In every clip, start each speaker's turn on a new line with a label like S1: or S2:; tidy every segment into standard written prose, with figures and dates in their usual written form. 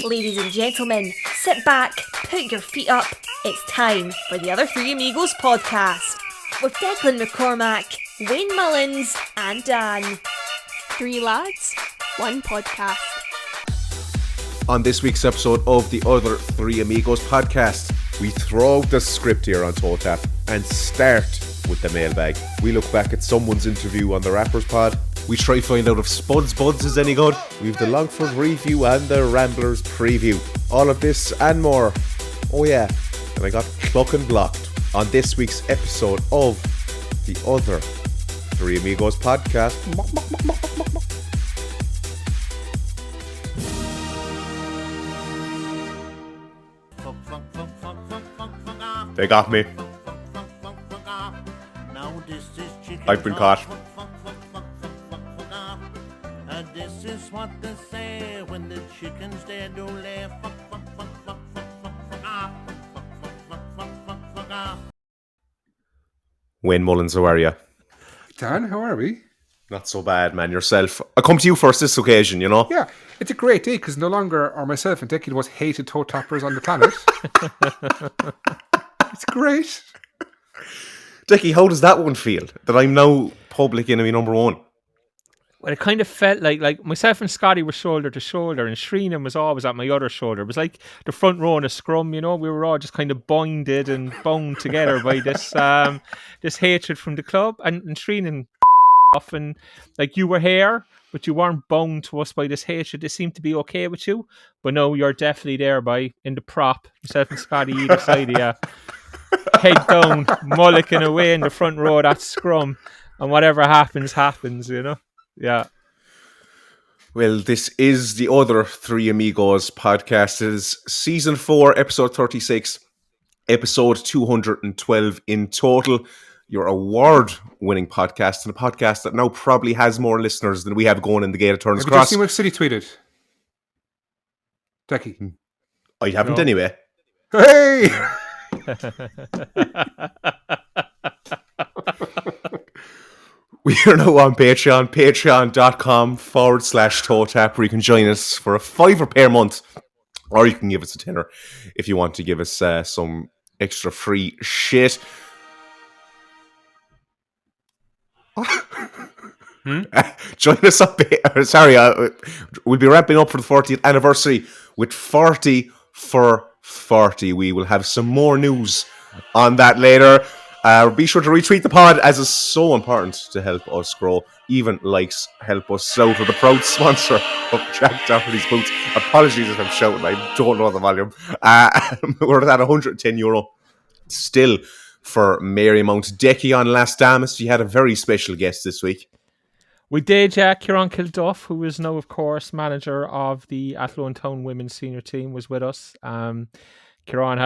S1: Ladies and gentlemen, sit back, put your feet up. It's time for the Other Three Amigos podcast with Declan McCormack, Wayne Mullins, and Dan.
S2: Three lads, one podcast.
S3: On this week's episode of the Other Three Amigos podcast, we throw out the script here on Toe Tap and start with the mailbag. We look back at someone's interview on the Rappers Pod. We try to find out if Spudz Budz is any good. We've the Longford review and the Ramblers preview. All of this and more. Oh yeah, and I got cluck and blocked on this week's episode of the Other Three Amigos podcast. They got me. I've been caught.
S4: This is what they say when the chicken's dead, don't laugh.
S3: Wayne Mullins, how are you?
S5: Dan, how are we?
S3: Not so bad, man. Yourself. I come to you first this occasion, you know?
S5: Yeah, it's a great day because no longer are myself and Decky the most hated toe tappers on the planet. It's great.
S3: Decky, how does that one feel? That I'm now public enemy number one?
S6: Well, it kind of felt like myself and Scotty were shoulder to shoulder, and Shreenan was always at my other shoulder. It was like the front row in a scrum, you know. We were all just kind of bonded and bound together by this this hatred from the club. And Shreenan off, and like you were here, but you weren't bound to us by this hatred. It seemed to be okay with you, but no, you're definitely there in the prop. Myself and Scotty either side of you, head down, mullicking away in the front row of that scrum, and whatever happens, you know. Yeah.
S3: Well, this is the Other Three Amigos podcast. It is season 4, episode 36, episode 212 in total. Your award-winning podcast, and a podcast that now probably has more listeners than we have going in the gate of Turner's
S5: Have you
S3: Cross.
S5: just seen what City tweeted? Decky.
S3: I haven't anyway.
S5: Hey!
S3: We are now on Patreon, patreon.com/toe tap, where you can join us for a $5 per month, or you can give us a $10 if you want to give us some extra free shit. Join us up. We'll be wrapping up for the 40th anniversary with 40 for 40. We will have some more news on that later. Be sure to retweet the pod, as is so important to help us grow. Even likes help us out. With the proud sponsor of Jack Doherty's Boots. Apologies if I'm shouting, I don't know the volume. We're at €110 still for Mary Mount. Decky on Last Damas. You had a very special guest this week.
S6: We did, Kieran Kilduff, who is now, of course, manager of the Athlone Town women's senior team, was with us. Kieran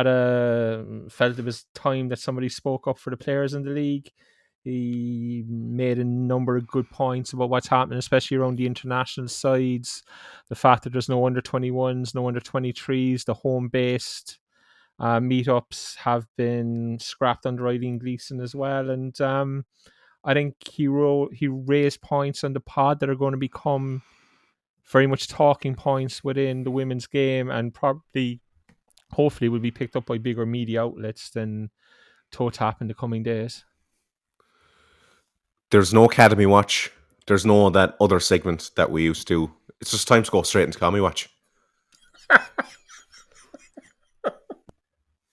S6: felt it was time that somebody spoke up for the players in the league. He made a number of good points about what's happening, especially around the international sides. The fact that there's no under-21s, no under-23s, the home-based meetups have been scrapped under Eileen Gleeson as well. And I think he raised points on the pod that are going to become very much talking points within the women's game, and probably hopefully will be picked up by bigger media outlets than Toe Tap in the coming days.
S3: There's no Academy Watch. There's no that other segment that we used to. It's just time to go straight into Comedy Watch.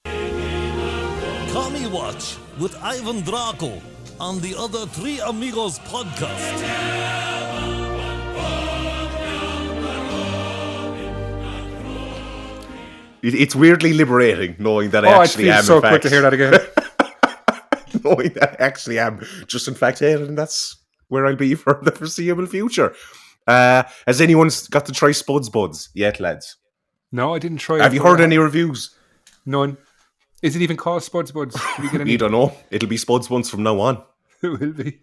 S4: Comedy Watch with Ivan Draco on the Other Three Amigos podcast.
S3: It's weirdly liberating knowing that I actually am.
S5: It's so quick to hear that again.
S3: Knowing that I actually am just in fact here, and that's where I'll be for the foreseeable future. Has anyone got to try Spudz Budz yet, lads?
S5: No, I didn't try.
S3: Have you heard any reviews?
S5: None. Is it even called Spudz Budz?
S3: We don't know. It'll be Spudz Budz from now on.
S5: It will be.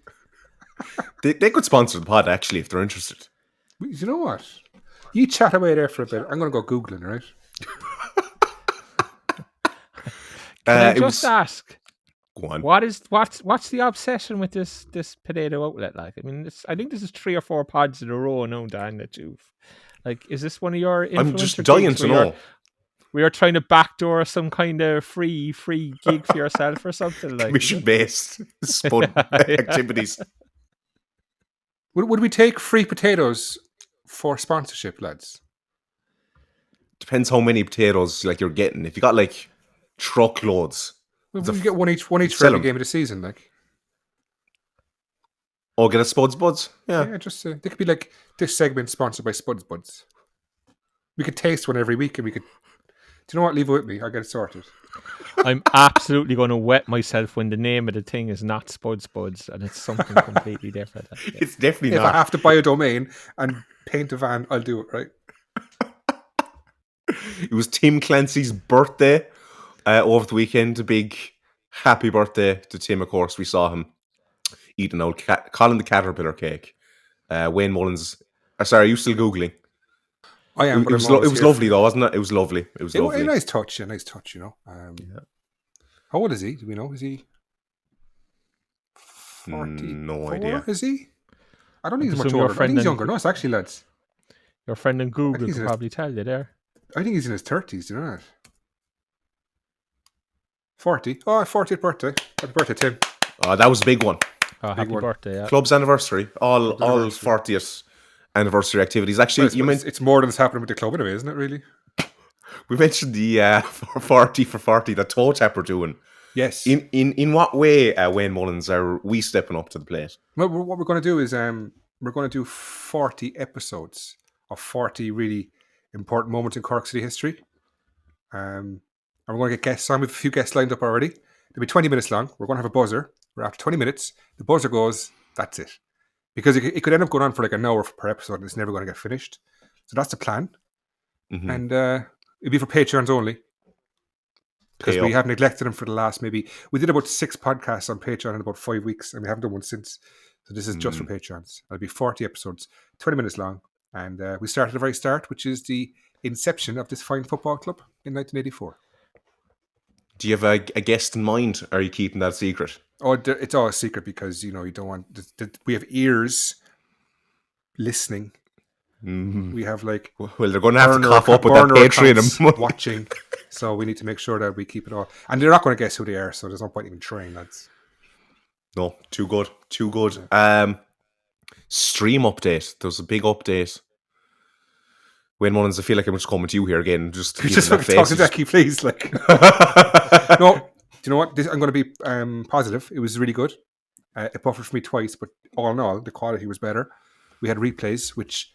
S3: They could sponsor the pod, actually, if they're interested.
S5: You know what? You chat away there for a bit. I'm going to go Googling, right?
S6: Can I just ask,
S3: Go on.
S6: What's the obsession with this potato outlet like? I mean, I think this is 3 or 4 pods in a row now, Dan, that you've like. Is this one of your influencer
S3: I'm just dying
S6: gigs
S3: to
S6: where
S3: know.
S6: we are trying to backdoor some kind of free gig for yourself or something like
S3: Commission-based spud activities.
S5: Would we take free potatoes for sponsorship, lads?
S3: Depends how many potatoes like you're getting. If you got like truckloads,
S5: We get one each for
S3: sell
S5: every
S3: 'em.
S5: game of the season. Like,
S3: get a Spudz Budz. Yeah.
S5: just they could be like this segment sponsored by Spudz Budz. We could taste one every week, and we could. Do you know what? Leave it with me. I'll get it sorted.
S6: I'm absolutely going to wet myself when the name of the thing is not Spudz Budz and it's something completely different.
S3: It's definitely
S5: If
S3: not.
S5: I have to buy a domain and paint a van, I'll do it, right?
S3: It was Tim Clancy's birthday over the weekend. A big happy birthday to Tim, of course. We saw him eating old Colin the Caterpillar cake. Wayne Mullins. Sorry, are you still Googling?
S5: I am.
S3: It was lovely, though, wasn't it? It was lovely. It was lovely.
S5: A nice touch, you know. How old is he? Do we know? Is he 40?
S3: No idea.
S5: Is he? I don't think he's much
S6: presume your
S5: older. I
S6: friend
S5: think he's
S6: and-
S5: younger. No, it's actually, lads.
S6: Your friend in Google
S5: he's
S6: could
S5: in his-
S6: probably tell you there.
S5: I think he's in his 30s, do you know that? 40. Oh, 40th birthday. Happy birthday, Tim.
S3: That was a big one.
S6: Oh, happy
S5: one.
S6: birthday, yeah.
S3: Club's anniversary. All
S5: Anniversary.
S3: 40th anniversary activities. Actually,
S5: Well, it's more than is happening with the club anyway, isn't it, really?
S3: we mentioned the 40 for 40 that Toe Tap are doing.
S5: Yes.
S3: In what way, Wayne Mullins, are we stepping up to the plate?
S5: Well, what we're going to do is we're going to do 40 episodes of 40 really important moments in Cork City history. And we're going to get guests on. We have a few guests lined up already. They'll be 20 minutes long. We're going to have a buzzer. We're after 20 minutes. The buzzer goes, that's it. Because it could end up going on for like an hour per episode and it's never going to get finished. So that's the plan.
S3: Mm-hmm.
S5: And it'll be for Patreons only. Because we have neglected them for the last we did about 6 podcasts on Patreon in about 5 weeks and we haven't done one since. So this is just for Patreons. It'll be 40 episodes, 20 minutes long. And we start at the very start, which is the inception of this fine football club in 1984.
S3: Do you have a guest in mind? Or are you keeping that secret?
S5: Oh, it's all a secret because, you know, you don't want... we have ears listening.
S3: Mm-hmm.
S5: We have like...
S3: Well, they're going to have to cough up with that Patreon.
S5: Watching. So we need to make sure that we keep it all. And they're not going to guess who they are, so there's no point even trying, lads.
S3: No, too good. Too good. Stream update. There's a big update. Wayne Mullins, I feel like I'm just coming to you here again. Just
S5: Just
S3: that
S5: talk to
S3: face.
S5: Decky, please. Like, no, do you know what? I'm going to be positive. It was really good. It buffered for me twice, but all in all, the quality was better. We had replays, which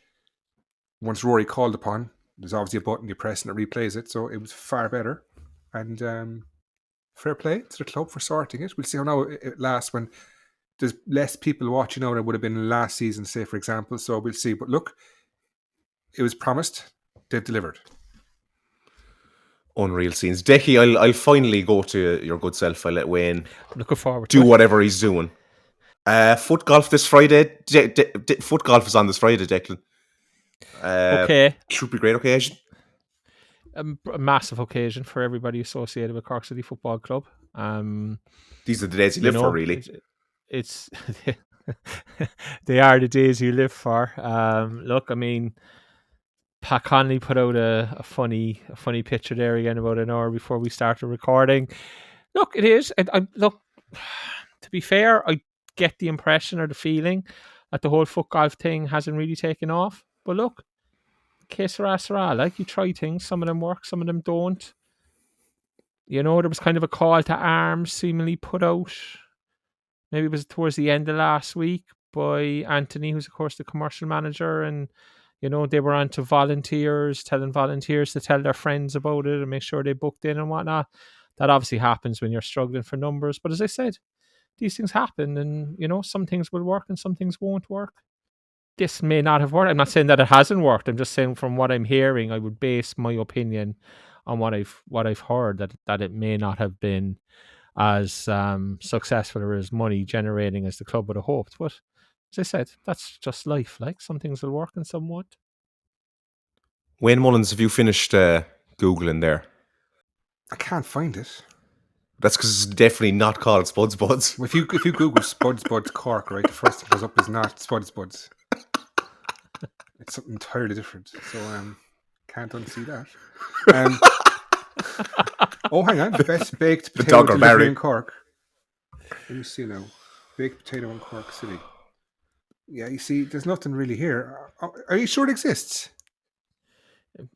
S5: once Rory called upon, there's obviously a button you press and it replays it, so it was far better. And fair play to the club for sorting it. We'll see how now it lasts when there's less people watching now than it would have been last season, say, for example. So we'll see. But look, it was promised. They've delivered.
S3: Unreal scenes. Decky, I'll finally go to your good self. I'll let Wayne
S6: I'm looking forward to
S3: do
S6: it.
S3: whatever he's doing. Foot golf this Friday. Foot golf is on this Friday, Declan.
S6: Okay.
S3: Should be a great occasion.
S6: A massive occasion for everybody associated with Cork City Football Club.
S3: These are the days you live for, really.
S6: It's they are the days you live for. Look, I mean, Pat Conley put out a funny picture there again about an hour before we started recording. Look, it is. Look, to be fair, I get the impression or the feeling that the whole foot golf thing hasn't really taken off. But look, que sera, like, you try things, some of them work, some of them don't. You know, there was kind of a call to arms seemingly put out, maybe it was towards the end of last week, by Anthony, who's of course the commercial manager, and you know, they were on to volunteers, telling volunteers to tell their friends about it and make sure they booked in and whatnot. That obviously happens when you're struggling for numbers, but as I said, these things happen, and you know, some things will work and some things won't work. This may not have worked. I'm not saying that it hasn't worked. I'm just saying from what I'm hearing, I would base my opinion on what I've heard, that it may not have been as successful or as money generating as the club would have hoped. But as I said, that's just life. Like, some things will work and some won't.
S3: Wayne Mullins, have you finished Googling there?
S5: I can't find it.
S3: That's because it's definitely not called Spudz Budz.
S5: If you Google Spudz Budz Cork, right, the first thing that comes up is not Spudz Budz. It's something entirely different. So can't unsee that. Oh, hang on. Best baked potato delivery in Cork. Let me see now. Baked potato in Cork City. Yeah, you see, there's nothing really here. Are you sure it exists?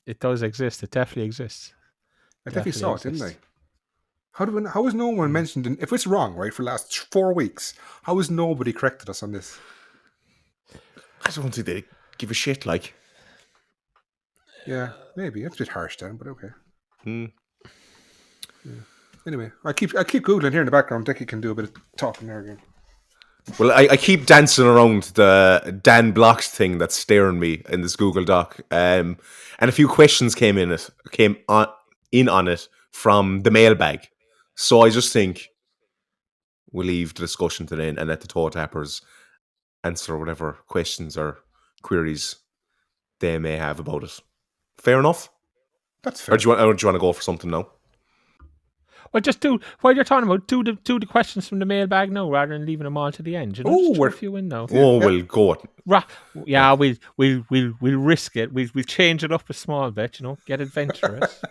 S6: It does exist. It definitely exists.
S5: I definitely saw it, didn't I? How has no one mentioned if it's wrong, right, for the last 4 weeks? How has nobody corrected us on this?
S3: I don't think they give a shit, like.
S5: Yeah, maybe. It's a bit harsh then, but okay.
S3: Mm.
S5: Yeah. Anyway, I keep Googling here in the background. Decky can do a bit of talking there again.
S3: Well, I keep dancing around the Dan Blocks thing that's staring me in this Google Doc, and a few questions came on it from the mailbag. So I just think we'll leave the discussion to then and let the toe tappers answer whatever questions or queries they may have about it. Fair enough?
S5: That's fair.
S3: Or do you want to go for something now?
S6: Well, just while you're talking about, do the questions from the mailbag now rather than leaving them all to the end. You know,
S5: we're
S6: a few in now.
S3: We'll go it.
S6: Yeah, we'll risk it. We'll change it up a small bit. You know, get adventurous.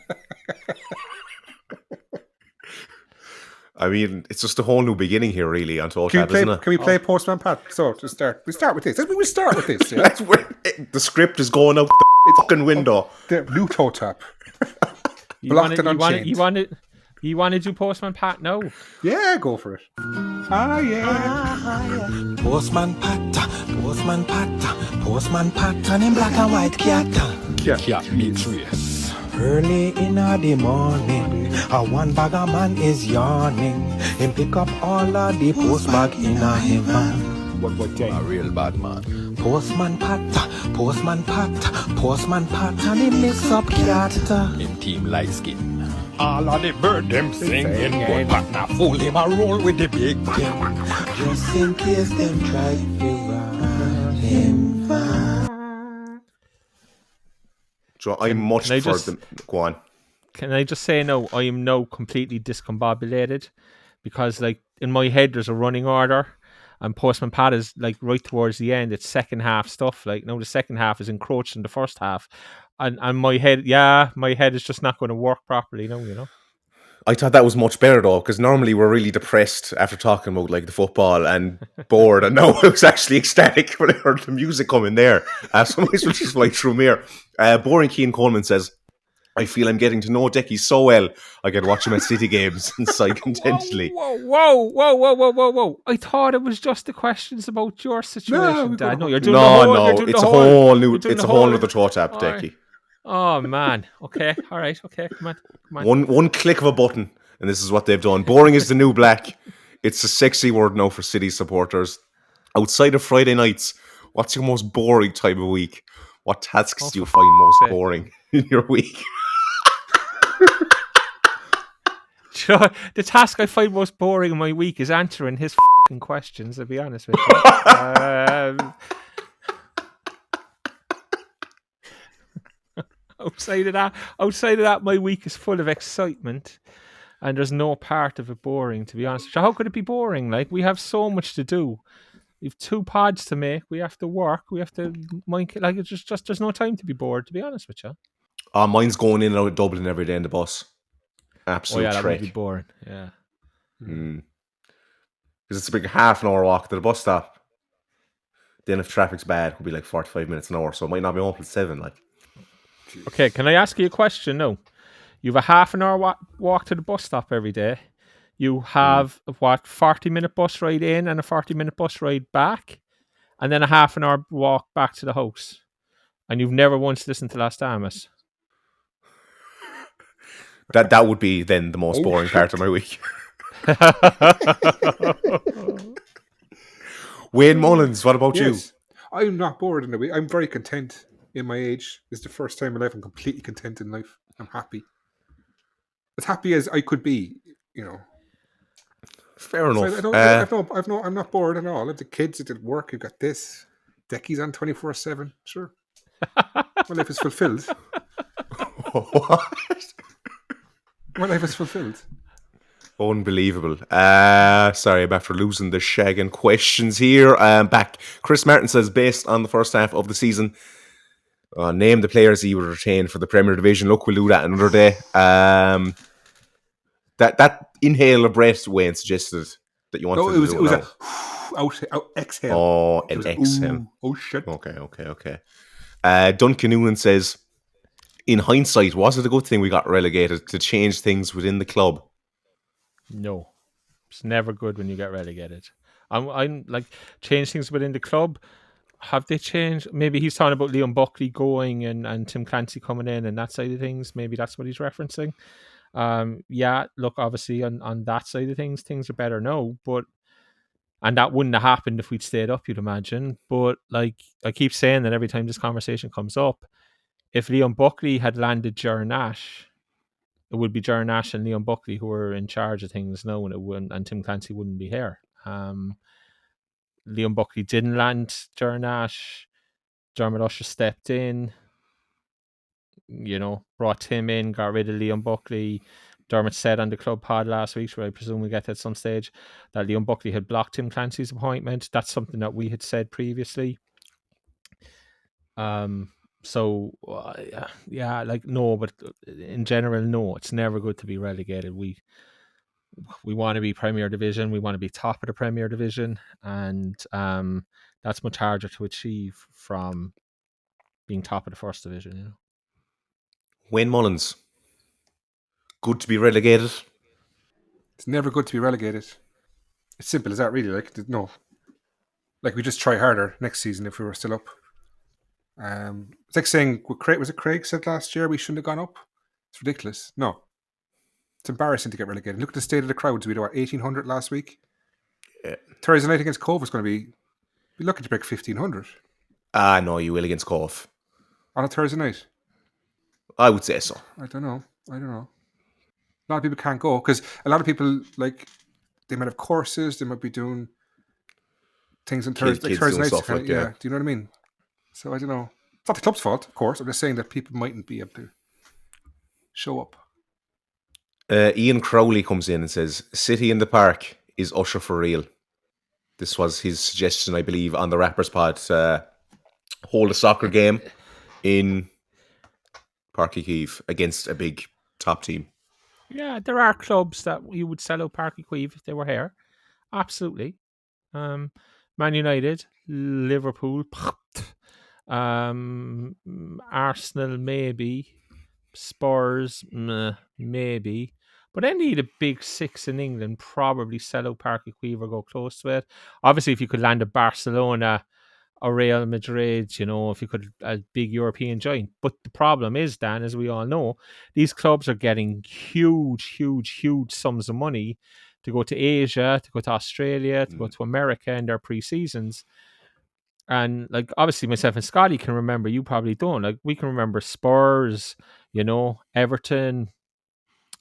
S3: I mean, it's just a whole new beginning here, really, on Total Tab, isn't it?
S5: Can we play Postman Pat? So, to start. We start with this. We start with this. Yeah?
S3: That's where the script is going out the fucking window.
S5: The new Toe Tap. Blocked and unchained.
S6: You want to do Postman Pat? No.
S5: Yeah, go for it. Yeah.
S7: Postman Pat, Postman Pat, Postman Pat, and in black and white cat. Cat meets race. Early in the morning, one bag of man is yawning. Him pick up all of the post bag in a heaven.
S8: What a real bad man.
S7: Postman Pat, Postman Pat, Postman Pat, and he mix up cat.
S8: Him team light skin. All of the bird them singing, but partner fool him a roll with the big thing.
S7: Just in case them try to run him back.
S3: So I'm much for them. Go on.
S6: Can I just say no? I am now completely discombobulated because, like, in my head there's a running order, and Postman Pat is like right towards the end. It's second half stuff. Like, no, the second half is encroaching the first half. And my head is just not going to work properly now, you know.
S3: I thought that was much better though, because normally we're really depressed after talking about like the football and bored, and now it was actually ecstatic when I heard the music coming there. So might as well just fly through here. Boring Keane Coleman says, I feel I'm getting to know Decky so well, I can watch him at City games and sigh contentedly.
S6: Whoa. I thought it was just the questions about your situation, Dad. No, you're doing
S3: it's a whole other toe tap, Decky.
S6: Oh man. Okay. All right. Okay. Come on.
S3: One click of a button, and this is what they've done. Boring is the new black. It's a sexy word now for City supporters. Outside of Friday nights, what's your most boring time of week? What tasks do you find most boring in your week?
S6: The task I find most boring in my week is answering his fucking questions, to be honest with you. Outside of that, my week is full of excitement, and there's no part of it boring, to be honest. So how could it be boring? Like, we have so much to do. We have 2 pods to make. We have to work. We have to like, it's just there's no time to be bored, to be honest with you.
S3: Mine's going in and out of Dublin every day in the bus. Absolute
S6: that
S3: trek.
S6: would be boring. Yeah.
S3: Because it's a big half an hour walk to the bus stop. Then if traffic's bad, it could be like 45 minutes an hour, so it might not be home till 7. Like.
S6: Okay, can I ask you a question? No. You have a half an hour walk to the bus stop every day. You have 40-minute bus ride in and a 40-minute bus ride back, and then a half an hour walk back to the house. And you've never once listened to Last Damas.
S3: That would be then the most boring part of my week. Wayne Mullins, what about you?
S5: I'm not bored in the week. I'm very content in my age. It's the first time in life I'm completely content in life. I'm happy. As happy as I could be, you know.
S3: Fair enough.
S5: I'm not bored at all. I have the kids at work. You've got this. Decky's on 24/7. Sure. My life is fulfilled.
S3: What?
S5: My life is fulfilled.
S3: Unbelievable. Sorry, I'm after losing the shagging questions here. Back. Chris Martin says, based on the first half of the season, name the players he would retain for the Premier Division. Look, we'll do that another day. That inhale of breath, Wayne suggested that you wanted to do.
S5: It was out, exhale.
S3: Oh, an exhale.
S5: Shit.
S3: Okay. Duncan Noonan says, in hindsight, was it a good thing we got relegated to change things within the club?
S6: No, it's never good when you get relegated. I'm like, change things within the club. Have they changed? Maybe he's talking about Liam Buckley going and Tim Clancy coming in and that side of things. Maybe that's what he's referencing. Yeah, look, obviously on that side of things are better now, and that wouldn't have happened if we'd stayed up, you'd imagine. But like I keep saying that every time this conversation comes up, if Liam Buckley had landed during that, it would be Jaron Nash and Liam Buckley who are in charge of things now, and Tim Clancy wouldn't be here. Liam Buckley didn't land Jaron Nash. Dermot Usher stepped in, brought Tim in, got rid of Liam Buckley. Dermot said on the club pod last week, where I presume we get to at some stage, that Liam Buckley had blocked Tim Clancy's appointment. That's something that we had said previously. So, no, but in general, no, it's never good to be relegated. We want to be Premier Division. We want to be top of the Premier Division. And that's much harder to achieve from being top of the First Division,
S3: Wayne Mullins, good to be relegated?
S5: It's never good to be relegated. It's simple as that, really. We just try harder next season if we were still up. It's like saying, was it Craig said last year we shouldn't have gone up? It's ridiculous. No. It's embarrassing to get relegated. Look at the state of the crowds. We had 1,800 last week.
S3: Yeah.
S5: Thursday night against Cobh is going to be lucky to break 1,500.
S3: No, you will against Cobh.
S5: On a Thursday night?
S3: I would say so.
S5: I don't know. A lot of people can't go because a lot of people, they might have courses, they might be doing things on Thursday nights. Do you know what I mean? So I don't know. It's not the club's fault, of course. I'm just saying that people mightn't be able to show up.
S3: Ian Crowley comes in and says, City in the Park, is Usher for real? This was his suggestion, I believe, on the Rappers Pod. Hold a soccer game in Páirc Uí Chaoimh against a big top team.
S6: Yeah, there are clubs that you would sell out Páirc Uí Chaoimh if they were here. Absolutely. Man United, Liverpool, Arsenal maybe, Spurs maybe, but any of the big six in England probably sell out Páirc Uí Chaoimh or go close to it. Obviously, if you could land a Barcelona or Real Madrid, if you could, a big European giant. But the problem is, Dan, as we all know, these clubs are getting huge sums of money to go to Asia, to go to Australia, to go to America in their pre-seasons. And obviously myself and Scotty can remember, you probably don't. We can remember Spurs, Everton,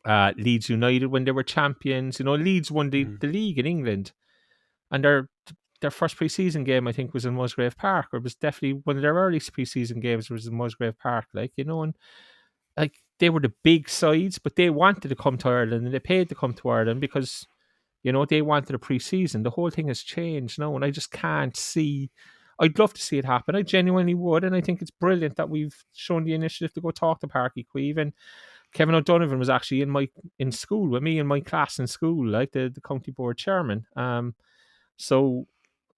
S6: Leeds United when they were champions. Leeds won the league in England. And their first pre-season game, I think, was in Musgrave Park, or it was definitely one of their early pre-season games was in Musgrave Park, and they were the big sides, but they wanted to come to Ireland and they paid to come to Ireland because, they wanted a pre-season. The whole thing has changed now, and I just can't see. I'd love to see it happen. I genuinely would, and I think it's brilliant that we've shown the initiative to go talk to Páirc Uí Chaoimh. And Kevin O'Donovan was actually in school with me in my class in school, the county board chairman. So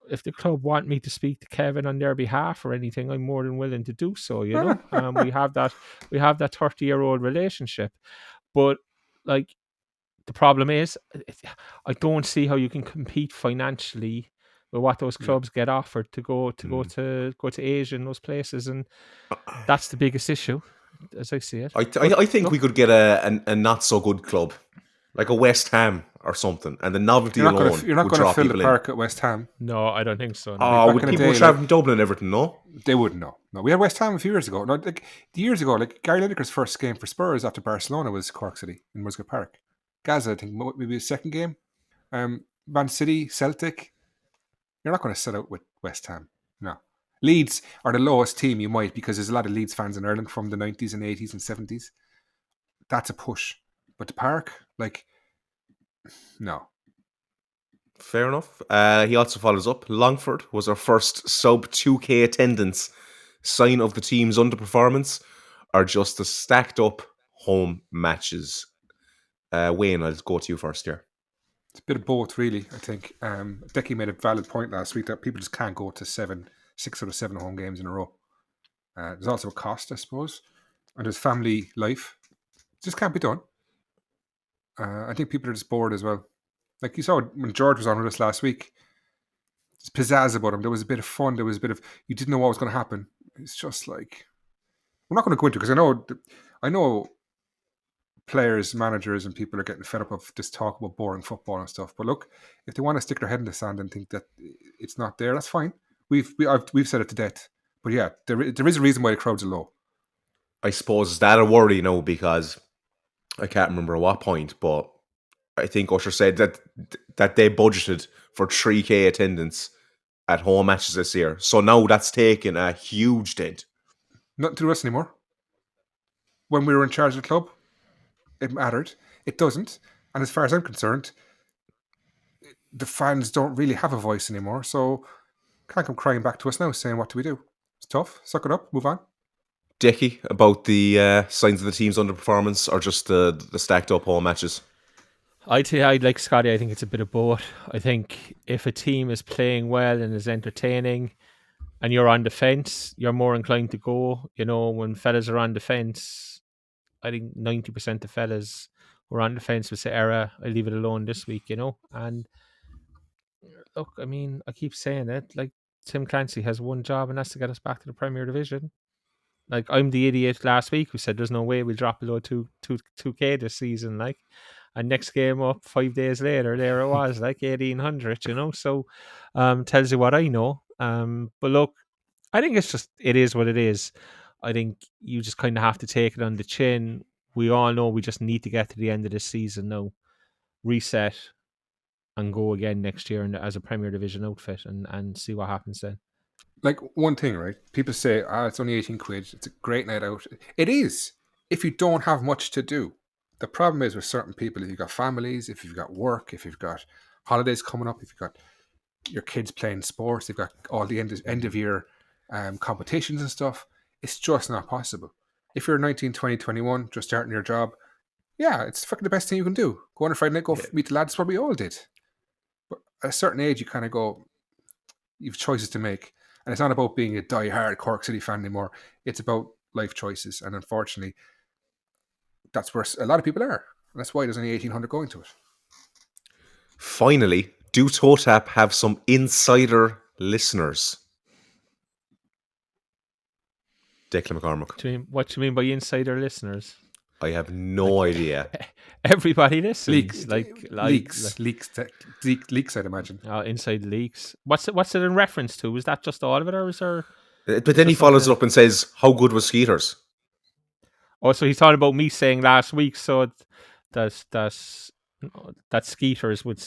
S6: if the club want me to speak to Kevin on their behalf or anything, I'm more than willing to do so. We have that 30-year-old relationship, but the problem is, I don't see how you can compete financially with what those clubs get offered to go to Asia and those places, and that's the biggest issue, as I see it.
S3: I think we could get a not so good club, like a West Ham or something, and the novelty alone.
S5: You're not going to fill the park at West Ham.
S6: No, I don't think so.
S3: No. Would people travel from Dublin and everything? No,
S5: they wouldn't. No, we had West Ham a few years ago. No, years ago, Gary Lineker's first game for Spurs after Barcelona was Cork City in Musgrave Park. Gaza, I think, maybe his second game. Man City, Celtic. You're not going to set out with West Ham. No. Leeds are the lowest team you might, because there's a lot of Leeds fans in Ireland from the 90s and 80s and 70s. That's a push. But the park, No.
S3: Fair enough. He also follows up. Longford was our first sub 2K attendance. Sign of the team's underperformance or just the stacked up home matches? Wayne, I'll go to you first here.
S5: It's a bit of both, really, I think. Decky made a valid point last week that people just can't go to 6 out of 7 home games in a row. There's also a cost, I suppose. And there's family life. It just can't be done. I think people are just bored as well. Like you saw when George was on with us last week, there's pizzazz about him. There was a bit of fun. There was a bit of, you didn't know what was going to happen. It's just like, we're not going to go into it because I know players, managers, and people are getting fed up of this talk about boring football and stuff. But look, if they want to stick their head in the sand and think that it's not there, that's fine. We've said it to death. But yeah, there is a reason why the crowds are low.
S3: I suppose that a worry, because I can't remember at what point, but I think Usher said that they budgeted for 3K attendance at home matches this year. So now that's taken a huge dent.
S5: Nothing to do with us anymore. When we were in charge of the club, it mattered. It doesn't. And as far as I'm concerned, the fans don't really have a voice anymore. So can't come crying back to us now saying, what do we do? It's tough. Suck it up. Move on.
S3: Decky, about the signs of the team's underperformance or just the stacked up home matches?
S6: I'd like Scotty. I think it's a bit of both. I think if a team is playing well and is entertaining and you're on defence, you're more inclined to go. When fellas are on defence, I think 90% of fellas who are on defence will say, I leave it alone this week, And look, I keep saying it, like Tim Clancy has one job and that's to get us back to the Premier Division. Like, I'm the idiot last week who said there's no way we'll drop below 2K this season, like. And next game up, 5 days later, there it was, like 1,800, So, tells you what I know. But look, I think it is what it is. I think you just kind of have to take it on the chin. We all know we just need to get to the end of this season now, reset, and go again next year as a Premier Division outfit and see what happens then.
S5: Like, one thing, right? People say, it's only 18 quid. It's a great night out. It is, if you don't have much to do. The problem is with certain people, if you've got families, if you've got work, if you've got holidays coming up, if you've got your kids playing sports, they've got all the end of year competitions and stuff, it's just not possible. If you're 19, 20, 21, just starting your job, yeah, it's fucking the best thing you can do. Go on a Friday night, go meet the lads. That's what we all did. But at a certain age, you kind of go, you have choices to make. And it's not about being a die-hard Cork City fan anymore. It's about life choices. And unfortunately, that's where a lot of people are. And that's why there's only 1,800 going to it.
S3: Finally, do Totap have some insider listeners? Declan McCormack.
S6: What do you mean by insider listeners?
S3: I have no idea.
S6: Everybody listens.
S5: Leaks, I'd imagine.
S6: Inside leaks. What's it in reference to? Was that just all of it, or was there?
S3: But then he follows it up and says, "How good was Skeeters?"
S6: Oh, so he's talking about me saying last week. So that Skeeters would,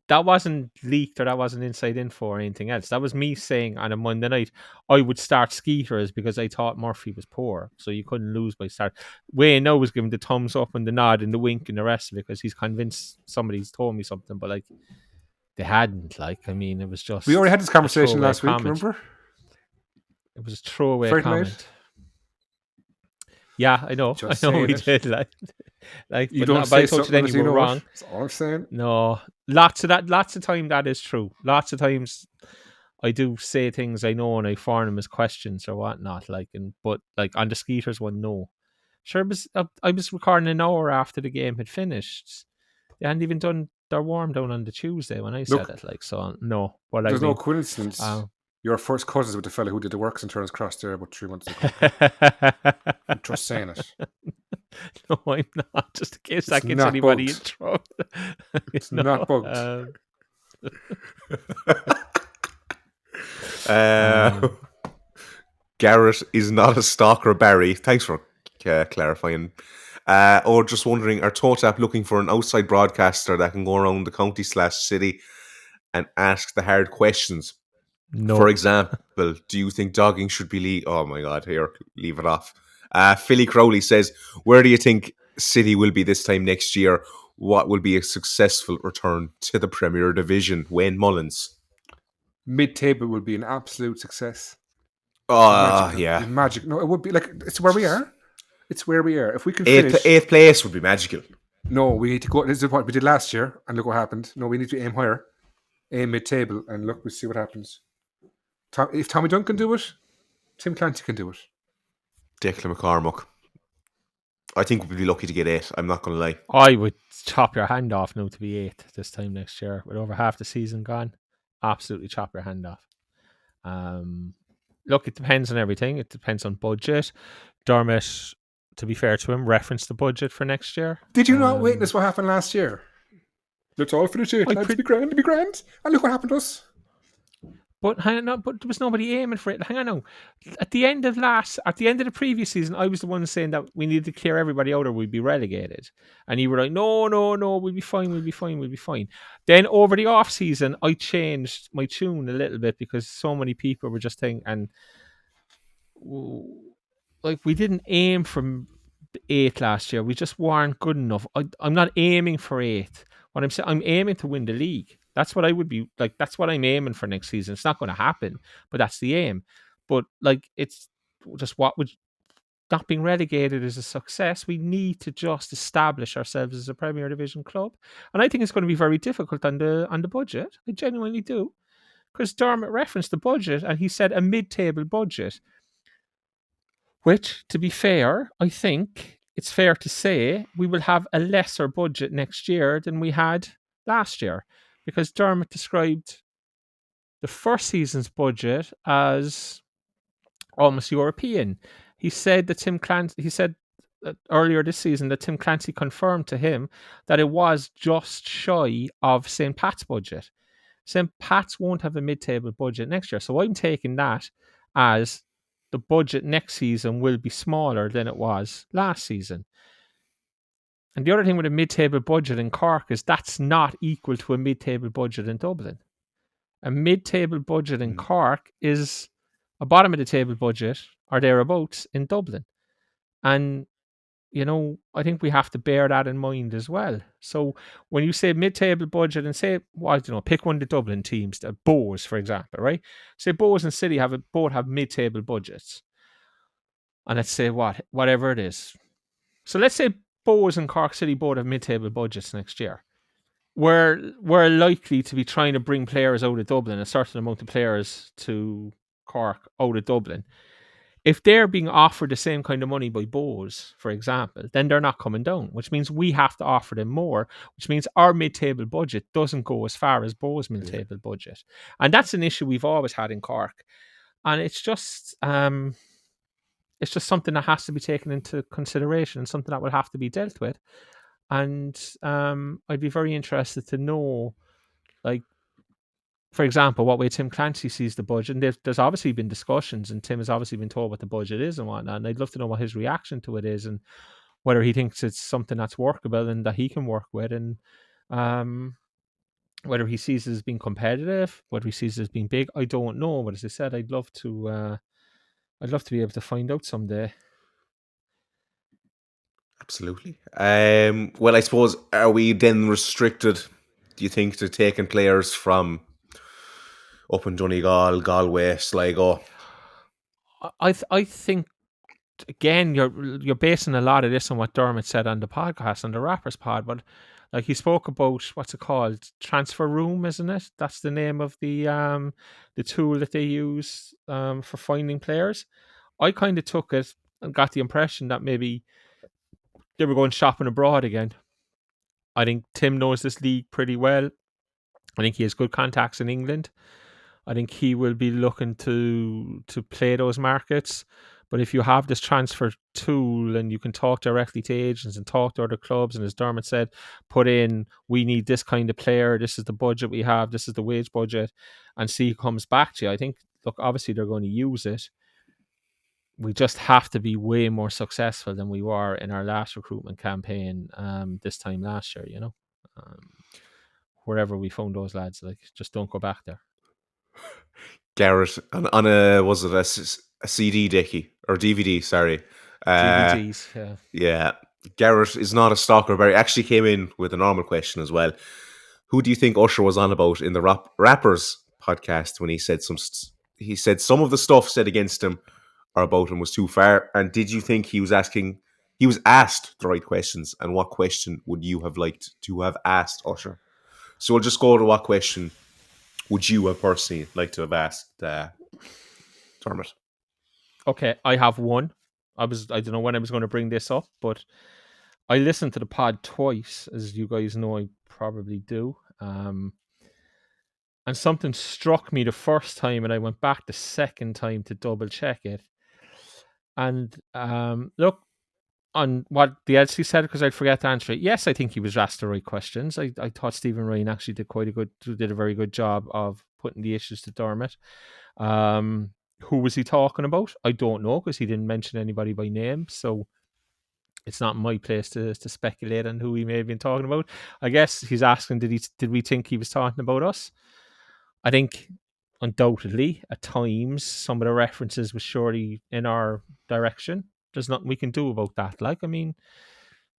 S6: that wasn't leaked or that wasn't inside info or anything else. That was me saying on a Monday night I would start Skeeters because I thought Murphy was poor, so you couldn't lose by start. Wayne now was giving the thumbs up and the nod and the wink and the rest of it because he's convinced somebody's told me something, but like they hadn't. It was just,
S5: we already had this conversation last week. Remember?
S6: It was a throwaway comment. Night. Yeah, I know. I know we did. Like
S5: you don't say something
S6: then you were wrong.
S5: That's all I'm saying.
S6: No, lots of time that is true. Lots of times I do say things I know and I form them as questions or whatnot. But on the Skeeters one, no. Sure, I was recording an hour after the game had finished. They hadn't even done their warm down on the Tuesday when I said it. So no. But
S5: there's no coincidence. Your first cousins with the fella who did the works in Turner's Cross there about 3 months ago. I'm just saying it.
S6: No, I'm not. Just in case that gets anybody in trouble.
S5: It's not bugged.
S3: Garrett is not a stalker, Barry. Thanks for clarifying. Or just wondering, are Totap looking for an outside broadcaster that can go around the county/city and ask the hard questions?
S6: No.
S3: For example, do you think dogging should be legal? Oh my God, here, leave it off. Philly Crowley says, where do you think City will be this time next year? what will be a successful return to the Premier Division? Wayne Mullins.
S5: Mid-table will be an absolute success.
S3: Yeah.
S5: Magic. No, it would be like, it's where we are. It's where we are. If we can finish...
S3: Eighth place would be magical.
S5: No, we need to go... This is what we did last year, and look what happened. No, we need to aim higher. Aim mid-table, and look, we'll see what happens. If Tommy Dunn can do it, Tim Clancy can do it.
S3: Declan McCormack. I think we'd be lucky to get 8. I'm not going to lie.
S6: I would chop your hand off now to be 8th this time next year. With over half the season gone, absolutely chop your hand off. Look, it depends on everything. It depends on budget. Dermot, to be fair to him, referenced the budget for next year.
S5: Did you not witness what happened last year? Let's all finish it. Let's be grand, be grand. And look what happened to us.
S6: But hang on, but there was nobody aiming for it. Hang on now. At the end of the previous season, I was the one saying that we needed to clear everybody out or we'd be relegated. And you were like, no, we'll be fine. Then over the off season, I changed my tune a little bit because so many people were just thinking, and like we didn't aim for 8 last year. We just weren't good enough. I'm not aiming for 8th. What I'm saying, I'm aiming to win the league. That's what I would be like. That's what I'm aiming for next season. It's not going to happen, but that's the aim. But like, it's just what would not being relegated is a success. We need to just establish ourselves as a Premier Division club, and I think it's going to be very difficult on the budget. I genuinely do, because Dermot referenced the budget and he said a mid-table budget, which, to be fair, I think it's fair to say we will have a lesser budget next year than we had last year. Because Dermot described the first season's budget as almost European. He said that earlier this season that Tim Clancy confirmed to him that it was just shy of St. Pat's budget. St. Pat's won't have a mid-table budget next year. So I'm taking that as the budget next season will be smaller than it was last season. And the other thing with a mid-table budget in Cork is that's not equal to a mid-table budget in Dublin. A mid-table budget in Cork is a bottom-of-the-table budget or thereabouts in Dublin. And, you know, I think we have to bear that in mind as well. So when you say mid-table budget and say, well, I don't know, pick one of the Dublin teams, the Bows, for example, right? Say Bows and City both have mid-table budgets. And let's say whatever it is. So let's say Bows and Cork City both have mid-table budgets next year. We're likely to be trying to bring players out of Dublin, a certain amount of players to Cork out of Dublin. If they're being offered the same kind of money by Bows, for example, then they're not coming down, which means we have to offer them more, which means our mid-table budget doesn't go as far as Bows' mid-table budget. And that's an issue we've always had in Cork. And it's just something that has to be taken into consideration and something that will have to be dealt with. And I'd be very interested to know, like, for example, what way Tim Clancy sees the budget. And there's obviously been discussions and Tim has obviously been told what the budget is and whatnot. And I'd love to know what his reaction to it is and whether he thinks it's something that's workable and that he can work with, and whether he sees it as being competitive, whether he sees it as being big. I don't know. But as I said, I'd love to be able to find out someday.
S3: Absolutely. Well, I suppose, are we then restricted, do you think, to taking players from up in Donegal, Galway, Sligo?
S6: I think, again, you're basing a lot of this on what Dermot said on the podcast, on the Rappers Pod, but like he spoke about, what's it called? Transfer Room, isn't it? That's the name of the tool that they use for finding players. I kind of took it and got the impression that maybe they were going shopping abroad again. I think Tim knows this league pretty well. I think he has good contacts in England. I think he will be looking to play those markets. But if you have this transfer tool and you can talk directly to agents and talk to other clubs, and as Dermot said, put in, we need this kind of player, this is the budget we have, this is the wage budget, and see who comes back to you. I think, look, obviously they're going to use it. We just have to be way more successful than we were in our last recruitment campaign this time last year, you know. Wherever we found those lads, like, just don't go back there.
S3: Garrett, on a, CD, Decky? Or DVD, sorry.
S6: DVDs, yeah.
S3: Yeah. Garrett is not a stalker. Barry actually came in with a normal question as well. Who do you think Usher was on about in the Rappers podcast when he said he said some of the stuff said against him or about him was too far? And did you think he was asked the right questions? And what question would you have liked to have asked Usher? So we'll just go to what question would you have personally liked to have asked Dermot?
S6: Okay, I have one. I don't know when I was going to bring this up, but I listened to the pod twice, as you guys know I probably do. And something struck me the first time, and I went back the second time to double check it. And look, on what the LC said, because I'd forget to answer it. Yes, I think he was asked the right questions. I thought Stephen Ryan actually did a very good job of putting the issues to Dermot. Who was he talking about? I don't know, because he didn't mention anybody by name. So it's not my place to speculate on who he may have been talking about. I guess he's asking, did we think he was talking about us? I think undoubtedly at times some of the references was surely in our direction. There's nothing we can do about that. Like, I mean,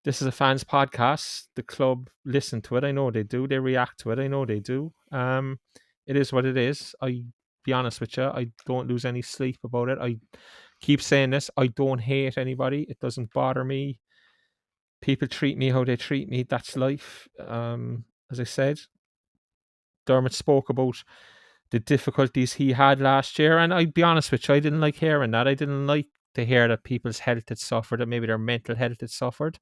S6: this is a fans podcast. The club listen to it. I know they do. They react to it. I know they do. It is what it is. I be honest with you, I don't lose any sleep about it. I keep saying this. I don't hate anybody. It doesn't bother me. People treat me how they treat me. That's life. As I said, Dermot spoke about the difficulties he had last year, and I'd be honest with you, I didn't like hearing that. I didn't like to hear that people's health had suffered, that maybe their mental health had suffered.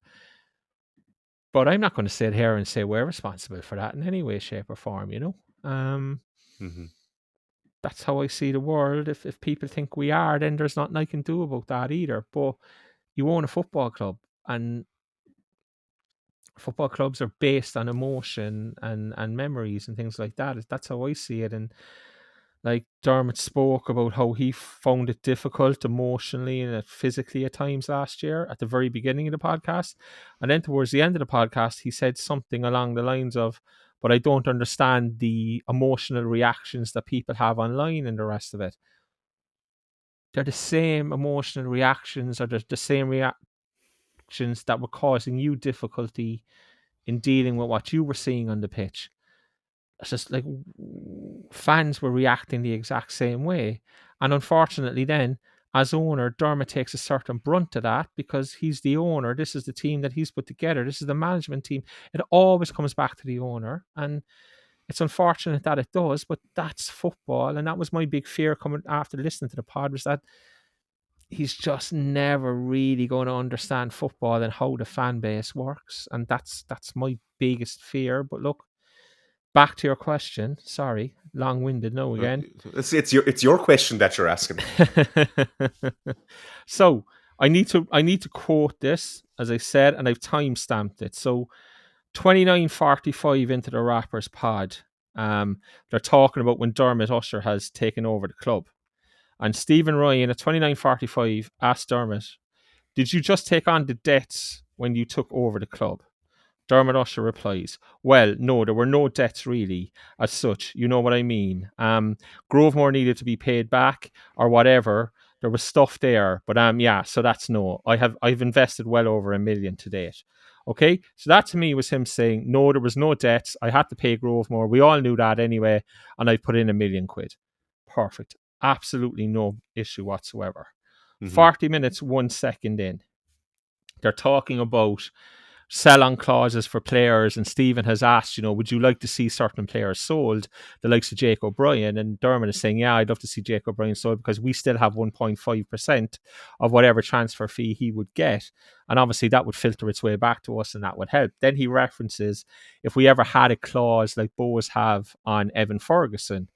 S6: But I'm not going to sit here and say we're responsible for that in any way, shape, or form, you know? That's how I see the world. If people think we are, then there's nothing I can do about that either. But you own a football club, and football clubs are based on emotion and memories and things like that. That's how I see it. And like Dermot spoke about how he found it difficult emotionally and physically at times last year at the very beginning of the podcast. And then towards the end of the podcast, he said something along the lines of, but I don't understand the emotional reactions that people have online and the rest of it. They're the same emotional reactions, or the same reactions that were causing you difficulty in dealing with what you were seeing on the pitch. It's just like fans were reacting the exact same way. And unfortunately then, as owner, Dermot takes a certain brunt to that because he's the owner. This is the team that he's put together. This is the management team. It always comes back to the owner. And it's unfortunate that it does, but that's football. And that was my big fear coming after listening to the pod, was that he's just never really going to understand football and how the fan base works. And that's my biggest fear. But look, back to your question. Sorry, long-winded. No, again.
S3: It's your question that you're asking.
S6: So I need to quote this, as I said, and I've time-stamped it. So 29:45 into the Rappers pod, they're talking about when Dermot Usher has taken over the club, and Stephen Ryan at 29:45 asked Dermot, "Did you just take on the debts when you took over the club?" Dermot Usher replies, "Well, no, there were no debts really as such. You know what I mean. Grovemore needed to be paid back or whatever. There was stuff there, but yeah. So that's no. I've invested well over $1 million to date. Okay, so that to me was him saying, no, there was no debts. I had to pay Grovemore. We all knew that anyway, and I put in £1 million. Perfect. Absolutely no issue whatsoever. 40 minutes, 1 second in, they're talking about sell-on clauses for players, and Stephen has asked, would you like to see certain players sold, the likes of Jake O'Brien, and Dermot is saying, yeah, I'd love to see Jake O'Brien sold because we still have 1.5% of whatever transfer fee he would get, and obviously that would filter its way back to us and that would help. Then he references, if we ever had a clause like Bows have on Evan Ferguson,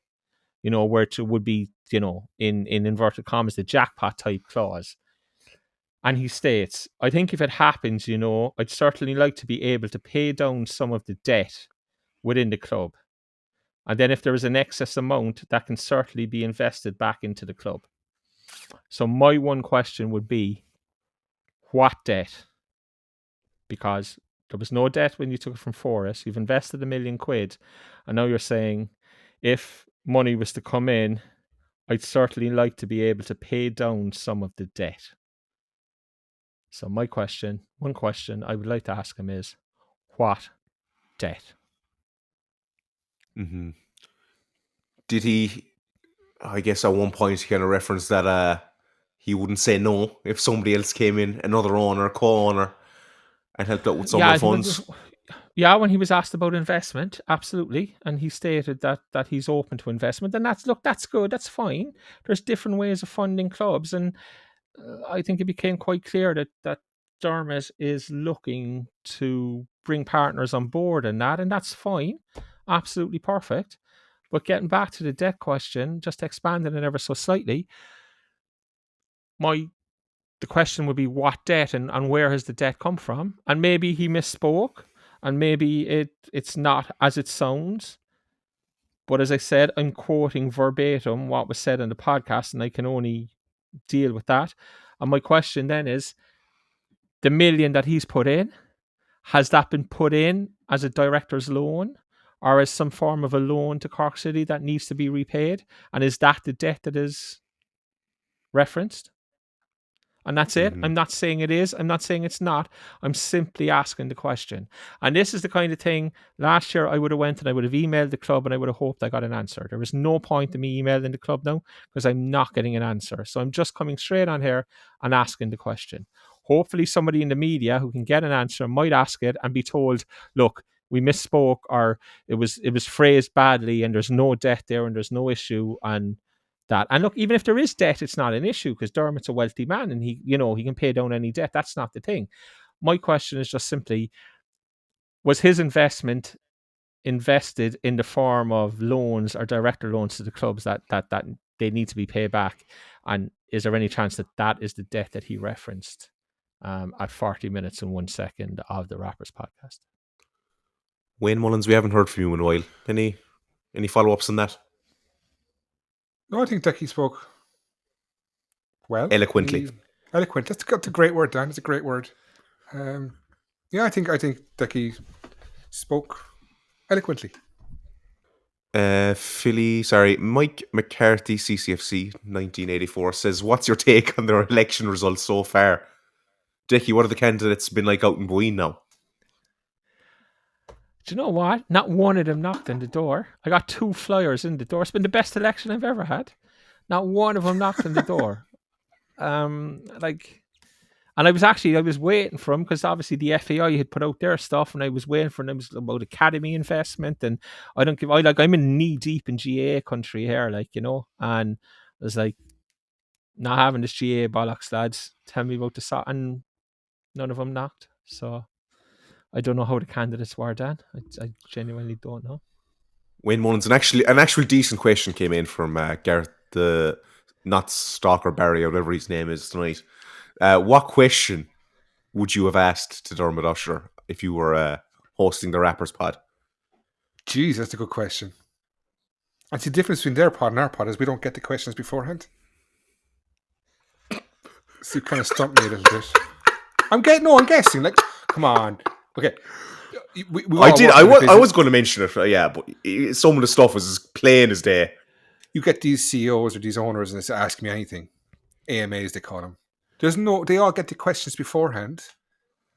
S6: where it would be, in inverted commas, the jackpot type clause. And he states, I think if it happens, I'd certainly like to be able to pay down some of the debt within the club. And then if there is an excess amount, that can certainly be invested back into the club. So my one question would be, what debt? Because there was no debt when you took it from Forest. You've invested £1 million. And now you're saying, if money was to come in, I'd certainly like to be able to pay down some of the debt. So my one question I would like to ask him is, what debt?
S3: Mm-hmm. Did he? I guess at one point he kind of referenced that he wouldn't say no if somebody else came in, another owner, co-owner, and helped out with some of the funds.
S6: When he was asked about investment, absolutely, and he stated that he's open to investment, and that's good, that's fine. There's different ways of funding clubs, and I think it became quite clear that Dermot is looking to bring partners on board and that's fine, absolutely perfect. But getting back to the debt question, just expanding it ever so slightly, the question would be what debt and where has the debt come from? And maybe he misspoke, and maybe it's not as it sounds. But as I said, I'm quoting verbatim what was said in the podcast, and I can only deal with that. And my question then is, the $1 million that he's put in, has that been put in as a director's loan or as some form of a loan to Cork City that needs to be repaid? And is that the debt that is referenced? And that's it. I'm not saying it is. I'm not saying it's not. I'm simply asking the question. And this is the kind of thing, last year I would have went and I would have emailed the club and I would have hoped I got an answer. There was no point in me emailing the club now because I'm not getting an answer. So I'm just coming straight on here and asking the question. Hopefully somebody in the media who can get an answer might ask it and be told, look, we misspoke, or it was phrased badly and there's no debt there and there's no issue, and that. And look, even if there is debt, it's not an issue because Dermot's a wealthy man and he can pay down any debt. That's not the thing. My question is just simply, was his investment invested in the form of loans or director loans to the clubs that they need to be paid back? And is there any chance that is the debt that he referenced at 40 minutes and 1 second of the Rappers podcast?
S3: Wayne Mullins, we haven't heard from you in a while. Any follow-ups on that?
S5: No, I think Decky spoke well.
S3: Eloquently.
S5: Eloquent. That's a great word, Dan. It's a great word. I think Decky spoke eloquently.
S3: Mike McCarthy, CCFC 1984 says, what's your take on their election results so far? Decky, what are the candidates been like out in Boyne now?
S6: Do you know what? Not one of them knocked on the door. I got 2 flyers in the door. It's been the best election I've ever had. Not one of them knocked on the door. And I was waiting for them because obviously the FAI had put out their stuff, and I was waiting for them about academy investment. And I'm in knee deep in GAA country here, and I was like, not having this GAA bollocks, lads. Tell me about the and none of them knocked. So I don't know how the candidates were, Dan. I genuinely don't know.
S3: Wayne Mullins, an actual decent question came in from Gareth, the not Stalker Barry, or whatever his name is tonight. What question would you have asked to Dermot Usher if you were hosting the Rappers pod?
S5: Jeez, that's a good question. And the difference between their pod and our pod is we don't get the questions beforehand. So you kind of stumped me a little bit. I'm guessing. Like, come on. Okay.
S3: I was going to mention it, but some of the stuff was as plain as day.
S5: You get these CEOs or these owners and they say, ask me anything. AMAs, they call them. They all get the questions beforehand,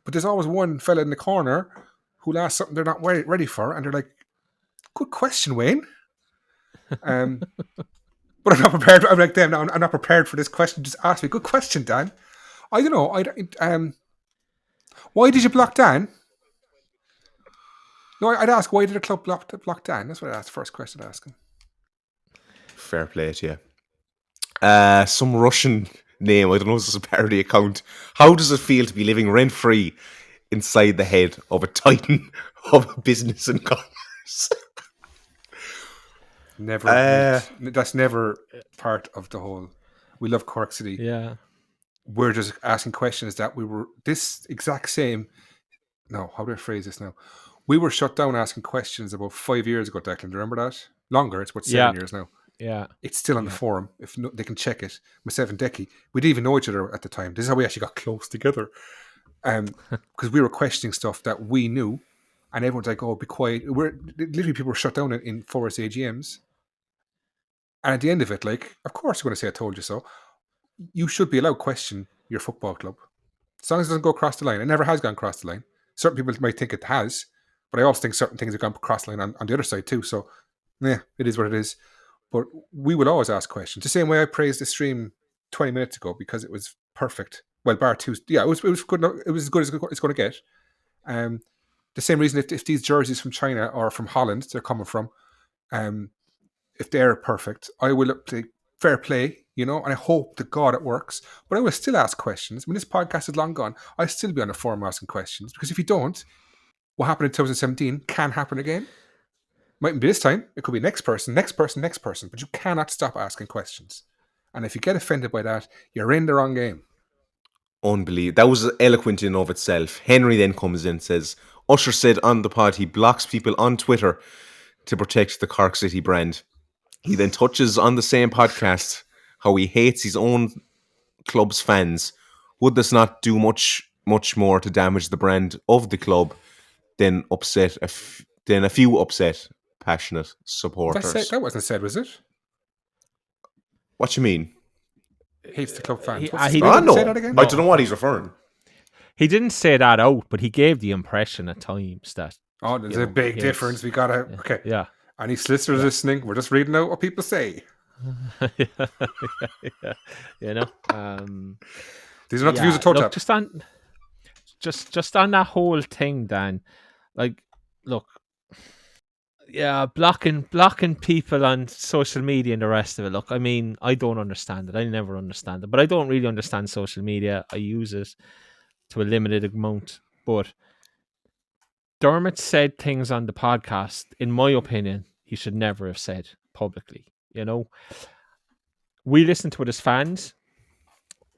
S5: but there's always one fella in the corner who'll ask something they're not ready for, and they're like, good question, Wayne. But I'm not prepared. I'm like them. I'm not prepared for this question. Just ask me. Good question, Dan. I don't know. Why did you block Dan? No, I'd ask, why did the club block Dan? That's what I'd ask. First question I'd ask him.
S3: Fair play to you. Some Russian name, I don't know if it's a parody account. How does it feel to be living rent-free inside the head of a titan of business and commerce?
S5: Never. That's never part of the whole. We love Cork City.
S6: Yeah.
S5: We're just asking questions that we were this exact same. No, how do I phrase this now? We were shut down asking questions about 5 years ago, Declan. Do you remember that? Longer. It's about 7 years now.
S6: Yeah.
S5: It's still on the forum. If no, they can check it. Myself and Decky. We didn't even know each other at the time. This is how we actually got close together. Because we were questioning stuff that we knew, and everyone's like, "Oh, be quiet." Literally people were shut down in Forest AGMs. And at the end of it, like, of course you're going to say, I told you so. You should be allowed to question your football club. As long as it doesn't go across the line. It never has gone across the line. Certain people might think it has, but I also think certain things have gone across the line on the other side too. So, yeah, it is what it is. But we will always ask questions. The same way I praised the stream 20 minutes ago because it was perfect. Well, bar two, yeah, it was good. It was as good as it's going to get. The same reason if these jerseys from China or from Holland they're coming from, if they're perfect, I will say fair play, and I hope to God it works. But I will still ask questions. When this podcast is long gone, I'll still be on the forum asking questions because if you don't, what happened in 2017 can happen again. Mightn't be this time. It could be next person. But you cannot stop asking questions. And if you get offended by that, you're in the wrong game.
S3: Unbelievable. That was eloquent in and of itself. Henry then comes in and says, Usher said on the pod he blocks people on Twitter to protect the Cork City brand. He then touches on the same podcast how he hates his own club's fans. Would this not do much more to damage the brand of the club than a few upset, passionate supporters?
S5: That wasn't said, was it?
S3: What you mean?
S5: Hates the club fans.
S6: He
S3: no.
S5: Say that again?
S3: I don't know what he's referring.
S6: He didn't say that out, but he gave the impression at times that.
S5: Oh, there's a big difference. We gotta. Okay.
S6: Yeah.
S5: Any solicitors listening? We're just reading out what people say.
S6: Yeah.
S5: These are not the views of Totap.
S6: Just on that whole thing, Dan. Like, look. Yeah, blocking people on social media and the rest of it. Look, I mean, I don't understand it. I never understand it. But I don't really understand social media. I use it to a limited amount. But Dermot said things on the podcast, in my opinion, he should never have said publicly. We listened to it as fans.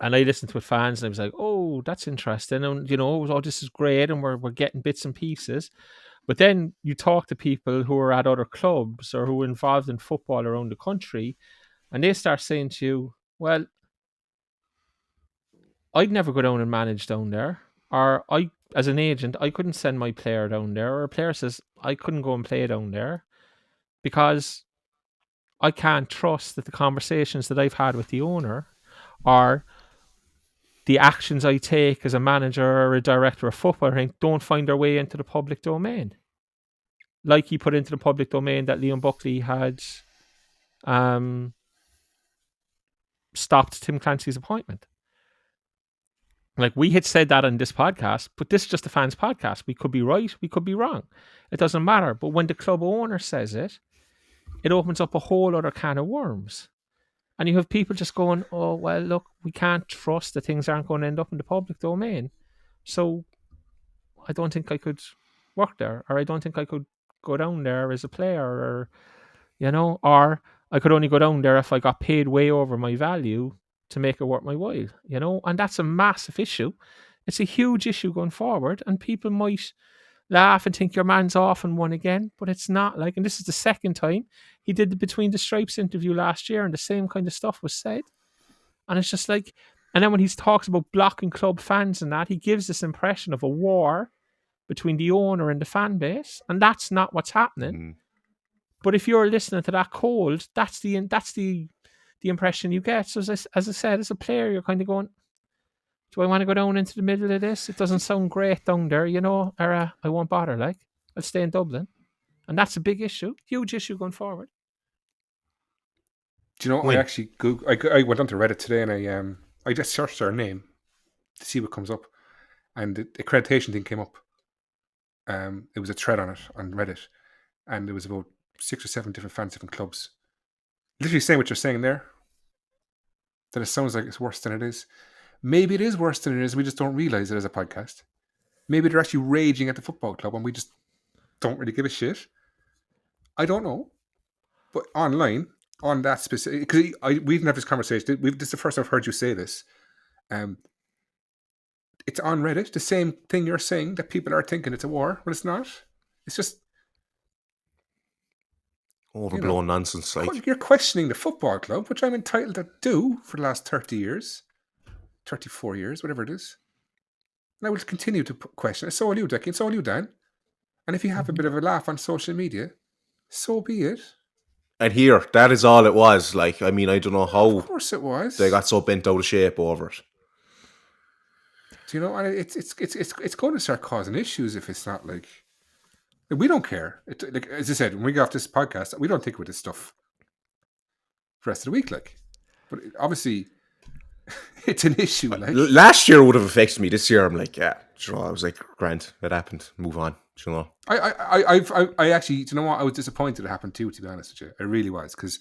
S6: And I listened to it fans and I was like, oh, that's interesting. And, this is great. And we're getting bits and pieces. But then you talk to people who are at other clubs or who are involved in football around the country, and they start saying to you, well, I'd never go down and manage down there. Or I, as an agent, I couldn't send my player down there. Or a player says, I couldn't go and play down there because I can't trust that the conversations that I've had with the owner or the actions I take as a manager or a director of football don't find their way into the public domain. Like he put into the public domain that Liam Buckley had stopped Tim Clancy's appointment. Like we had said that on this podcast, but this is just a fans podcast. We could be right, we could be wrong. It doesn't matter. But when the club owner says it, it opens up a whole other can of worms. And you have people just going, oh, well, look, we can't trust that things aren't going to end up in the public domain. So I don't think I could work there, or I don't think I could go down there as a player, or I could only go down there if I got paid way over my value to make it worth my while, and that's a massive issue. It's a huge issue going forward, and people might laugh and think your man's off and won again, but it's not like, and this is the second time he did the Between the Stripes interview last year and the same kind of stuff was said. And it's just like, and then when he talks about blocking club fans and that, he gives this impression of a war between the owner and the fan base, and that's not what's happening. But if you're listening to that cold, that's the impression you get. So as I said, as a player, you're kind of going, do I want to go down into the middle of this? It doesn't sound great down there, or I won't bother, I'll stay in Dublin. And that's a big issue, huge issue going forward.
S5: Do you know what? I actually I went onto Reddit today and I just searched her name to see what comes up. And the accreditation thing came up. It was a thread on it, on Reddit. And there was about 6 or 7 different fans, different clubs. Literally saying what you're saying there. That it sounds like it's worse than it is. Maybe it is worse than it is. We just don't realize it as a podcast. Maybe they're actually raging at the football club and we just don't really give a shit. I don't know. But online, on that specific... Because we didn't have this conversation. This is the first I've heard you say this. It's on Reddit. The same thing you're saying, that people are thinking it's a war. But it's not. It's just...
S3: overblown nonsense.
S5: You're questioning the football club, which I'm entitled to do for the last 30 years. 34 years, whatever it is. And I will continue to question it. So will you, Decky, and so will you, Dan. And if you have a bit of a laugh on social media, so be it.
S3: And here, that is all it was. I don't know how
S5: of course it was.
S3: They got so bent out of shape over it.
S5: Do you know? And it's going to start causing issues if it's not like we don't care. Like as I said, when we get off this podcast, we don't think about this stuff the rest of the week. Like, but obviously, it's an issue. Like
S3: last year would have affected me. This year, I'm like, yeah, you know, I was like, grand, it happened. Move on. You know,
S5: I actually, do you know what? I was disappointed it happened too. To be honest with you, I really was, because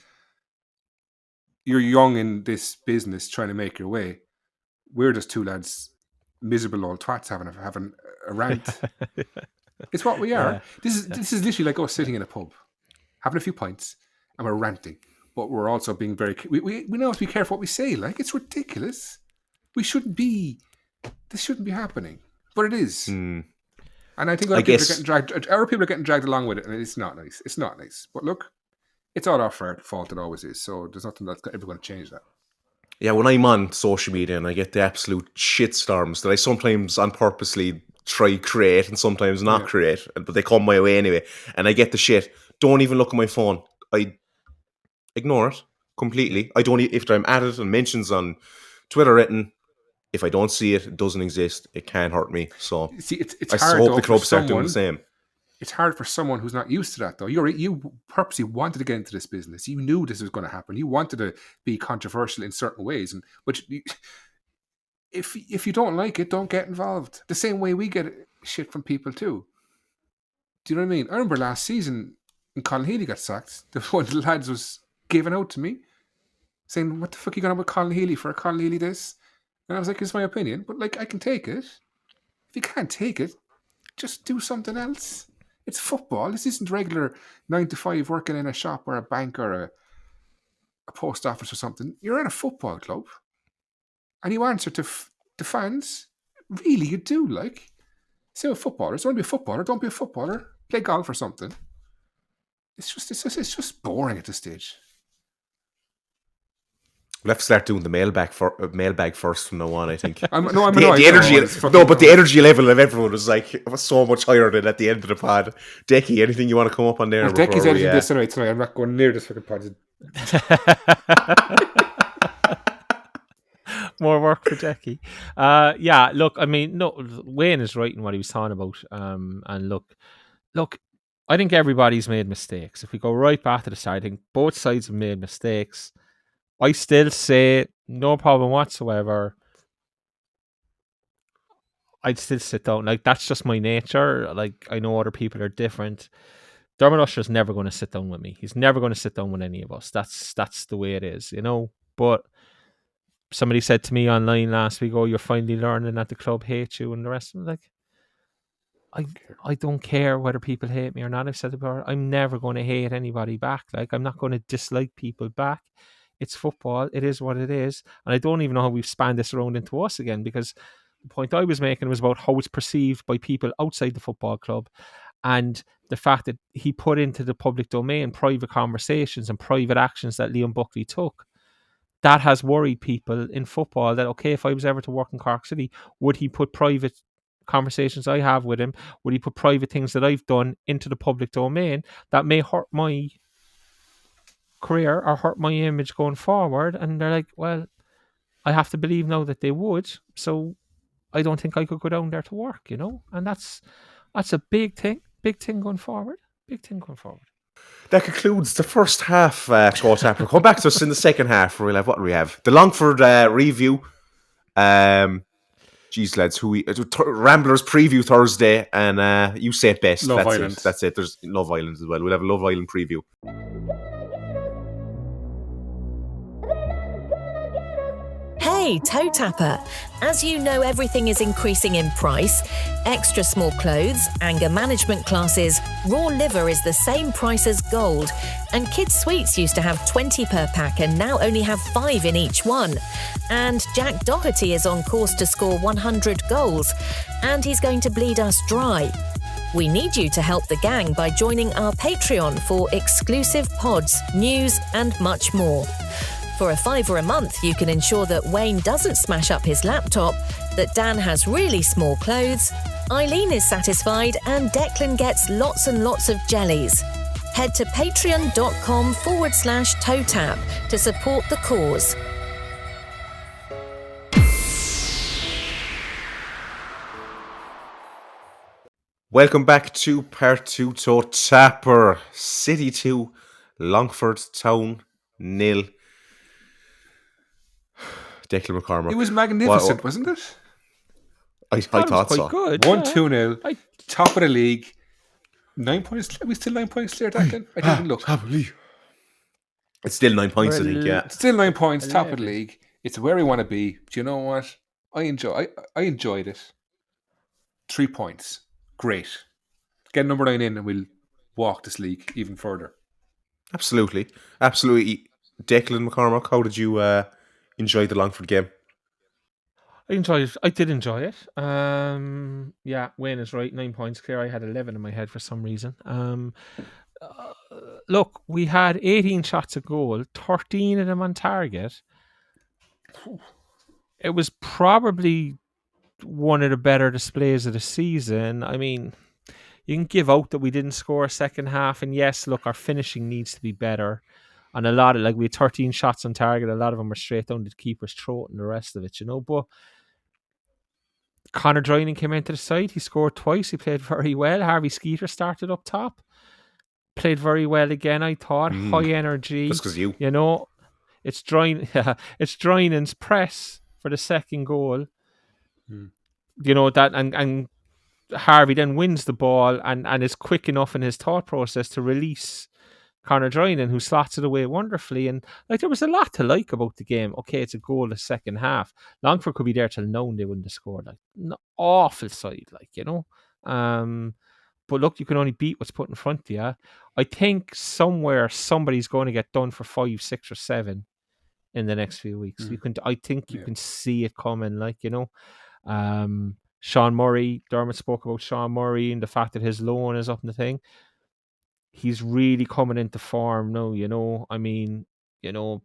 S5: you're young in this business trying to make your way. We're just two lads, miserable old twats having a rant. It's what we are. Yeah. This is literally like us sitting in a pub, having a few pints, and we're ranting. But we're also being very. We know have to be careful what we say. Like, it's ridiculous. This shouldn't be happening, but it is. And I think our people are getting dragged along with it, and it's not nice. It's not nice. But look, it's all our fault. It always is. So there's nothing that's ever going to change that. Yeah,
S3: when I'm on social media and I get the absolute shitstorms that I sometimes on purposely try create and sometimes not create, but they come my way anyway, and I get the shit. Don't even look at my phone. I ignore it completely. I don't. If I'm at it and mentions on Twitter written, if I don't see it, it doesn't exist. It can't hurt me. So
S5: see, it's
S3: I
S5: hard
S3: hope the club start doing the same.
S5: It's hard for someone who's not used to that, though. You purposely wanted to get into this business. You knew this was going to happen. You wanted to be controversial in certain ways, but if you don't like it, don't get involved. The same way we get shit from people too. Do you know what I mean? I remember last season when Colin Healy got sacked. One of the lads was giving out to me, saying, "What the fuck are you going on with Colin Healy for? Colin Healy this?" And I was like, "It's my opinion, but like I can take it. If you can't take it, just do something else. It's football. This isn't regular 9 to 5 working in a shop or a bank or a post office or something. You're in a football club, and you answer to the fans. Really, you do. Like, say with footballers, don't be a footballer. Don't be a footballer. Play golf or something. It's just boring at this stage."
S3: We'll have to start doing the mailbag first from now on, I think.
S5: But
S3: the energy level of everyone was so much higher than at the end of the pod. Decky, anything you want to come up on there?
S5: Well, Decky's editing this tonight. I'm not going near this fucking pod.
S6: More work for Decky. Look, I mean, no, Wayne is right in what he was talking about. And look, I think everybody's made mistakes. If we go right back to the start, I think both sides have made mistakes. I still say no problem whatsoever. I'd still sit down. Like, that's just my nature. Like, I know other people are different. Dermot Usher's never going to sit down with me. He's never going to sit down with any of us. That's the way it is, you know. But somebody said to me online last week, "Oh, you're finally learning that the club hates you," and the rest of them. Like, I don't care whether people hate me or not. I've said it before. I'm never going to hate anybody back. Like, I'm not going to dislike people back. It's football. It is what it is. And I don't even know how we've spanned this around into us again, because the point I was making was about how it's perceived by people outside the football club, and the fact that he put into the public domain private conversations and private actions that Liam Buckley took. That has worried people in football that, okay, if I was ever to work in Cork City, would he put private conversations I have with him, would he put private things that I've done into the public domain that may hurt my career or hurt my image going forward? And they're like, well, I have to believe now that they would, so I don't think I could go down there to work, you know. And that's a big thing going forward. That
S3: concludes the first half. We'll come back to us in the second half. We'll have, what do we have? The Longford review. Geez, lads, Ramblers preview Thursday, and you say it best. That's it. There's Love Island as well. We'll have a Love Island preview.
S1: Hey, toe tapper. As you know, everything is increasing in price. Extra small clothes, anger management classes, raw liver is the same price as gold. And kids' sweets used to have 20 per pack and now only have 5 in each one. And Jack Doherty is on course to score 100 goals. And he's going to bleed us dry. We need you to help the gang by joining our Patreon for exclusive pods, news and much more. For $5 a month, you can ensure that Wayne doesn't smash up his laptop, that Dan has really small clothes, Eileen is satisfied, and Declan gets lots and lots of jellies. Head to patreon.com/ToeTap to support the cause.
S3: Welcome back to part 2 to Tapper. City 2, Longford Town 0. Declan McCormick.
S5: It was magnificent, wasn't it?
S3: I thought
S6: It was quite
S3: so.
S6: good.
S5: 1-2-0, top of the league. 9 points. Are we still 9 points clear, Declan? I didn't look.
S3: It's still 9 points, I think, yeah.
S5: Still 9 points, top of the league. It's where we want to be. Do you know what? I enjoyed it. 3 points. Great. Get number 9 in and we'll walk this league even further.
S3: Absolutely. Declan McCormick, how did you enjoy the Longford game?
S6: I did enjoy it. Yeah, Wayne is right. 9 points clear. I had 11 in my head for some reason. Look, we had 18 shots a goal, 13 of them on target. It was probably one of the better displays of the season. I mean, you can give out that we didn't score a second half, and yes, look, our finishing needs to be better. And a lot of, we had 13 shots on target, a lot of them were straight down the keeper's throat and the rest of it, But Conor Drynan came into the side, he scored twice, he played very well. Harvey Skeeter started up top, played very well again, I thought. High energy.
S3: That's because you.
S6: It's Drynan's press for the second goal. That and Harvey then wins the ball and is quick enough in his thought process to release Conor Drynan, who slots it away wonderfully. And there was a lot to like about the game. Okay, it's a goal the second half. Longford could be there till noon, they wouldn't have scored. Awful side, But look, you can only beat what's put in front of you. I think somebody's going to get done for 5, 6, or 7 in the next few weeks. You can see it coming. Sean Murray. Dermot spoke about Sean Murray and the fact that his loan is up in the thing. He's really coming into form now.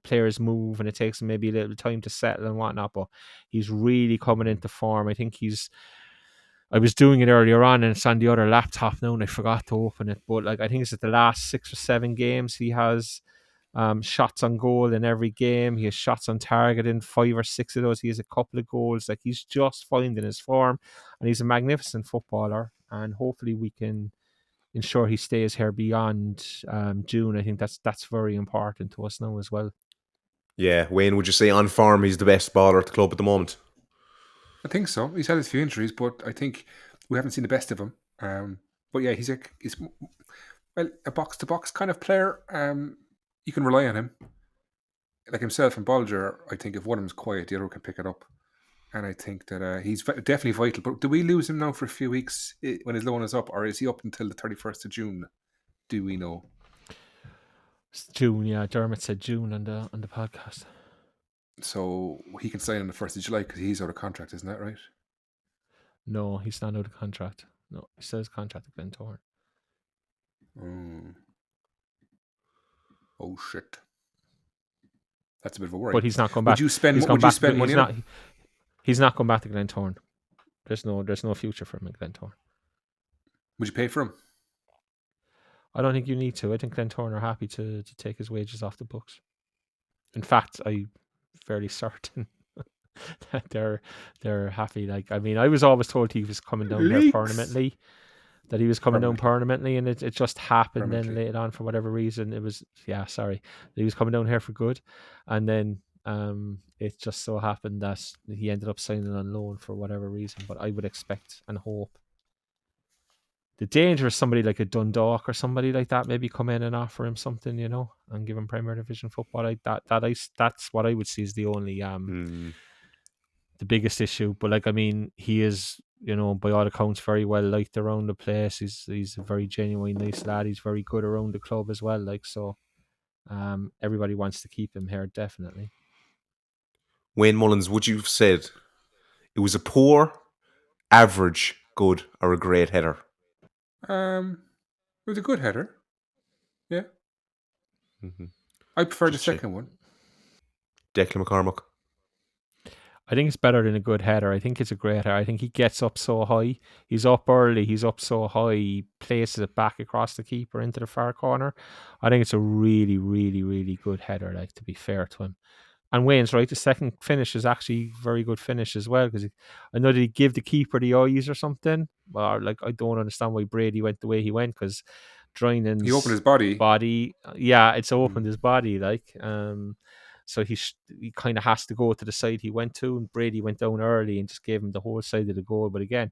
S6: Players move and it takes them maybe a little time to settle and whatnot, but he's really coming into form. I think I was doing it earlier on and it's on the other laptop now and I forgot to open it. But I think it's at the last 6 or 7 games he has shots on goal in every game. He has shots on target in 5 or 6 of those. He has a couple of goals. He's just finding his form and he's a magnificent footballer. And hopefully we can ensure he stays here beyond June. I think that's very important to us now as well. Yeah,
S3: Wayne, would you say on form he's the best baller at the club at the moment?
S5: I think so. He's had a few injuries, but I think we haven't seen the best of him. But yeah, he's a box-to-box kind of player. You can rely on him. Like himself and Bolger, I think if one of them's quiet, the other can pick it up. And I think that he's definitely vital. But do we lose him now for a few weeks when his loan is up? Or is he up until the 31st of June? Do we know?
S6: It's June, yeah. Dermot said June on the podcast.
S5: So he can sign on the 1st of July because he's out of contract, isn't that right?
S6: No, he's not out of contract. No, he still has contract at Glentoran.
S5: Oh shit! That's a bit of a worry.
S6: But he's not going back.
S5: Would you spend money on him?
S6: He's not going back to Glentoran. There's no future for him in Glentoran.
S5: Would you pay for him?
S6: I don't think you need to. I think Glentoran are happy to take his wages off the books. In fact, I'm fairly certain that they're happy. I was always told he was coming down here permanently. That he was coming down permanently, and it just happened then later on for whatever reason. He was coming down here for good, and then it just so happened that he ended up signing on loan for whatever reason. But I would expect and hope the danger is somebody like a Dundalk or somebody like that maybe come in and offer him something, and give him Premier Division football. That's what I would see as the only the biggest issue. But he is, by all accounts, very well liked around the place. He's a very genuine, nice lad. He's very good around the club as well. Everybody wants to keep him here, definitely.
S3: Wayne Mullins, would you have said it was a poor, average, good, or a great header?
S5: It was a good header. Yeah. Mm-hmm. I prefer the second one.
S3: Declan McCormick.
S6: I think it's better than a good header. I think it's a great header. I think he gets up so high. He's up early. He's up so high. He places it back across the keeper into the far corner. I think it's a really, really, really good header, to be fair to him. And Wayne's right. The second finish is actually very good finish as well, because I know that he gave the keeper the eyes or something. Well, like, I don't understand why Brady went the way he went, because Drinan's
S5: He opened his body.
S6: Yeah, it's opened his body, like. So he kind of has to go to the side he went to, and Brady went down early and just gave him the whole side of the goal. But again,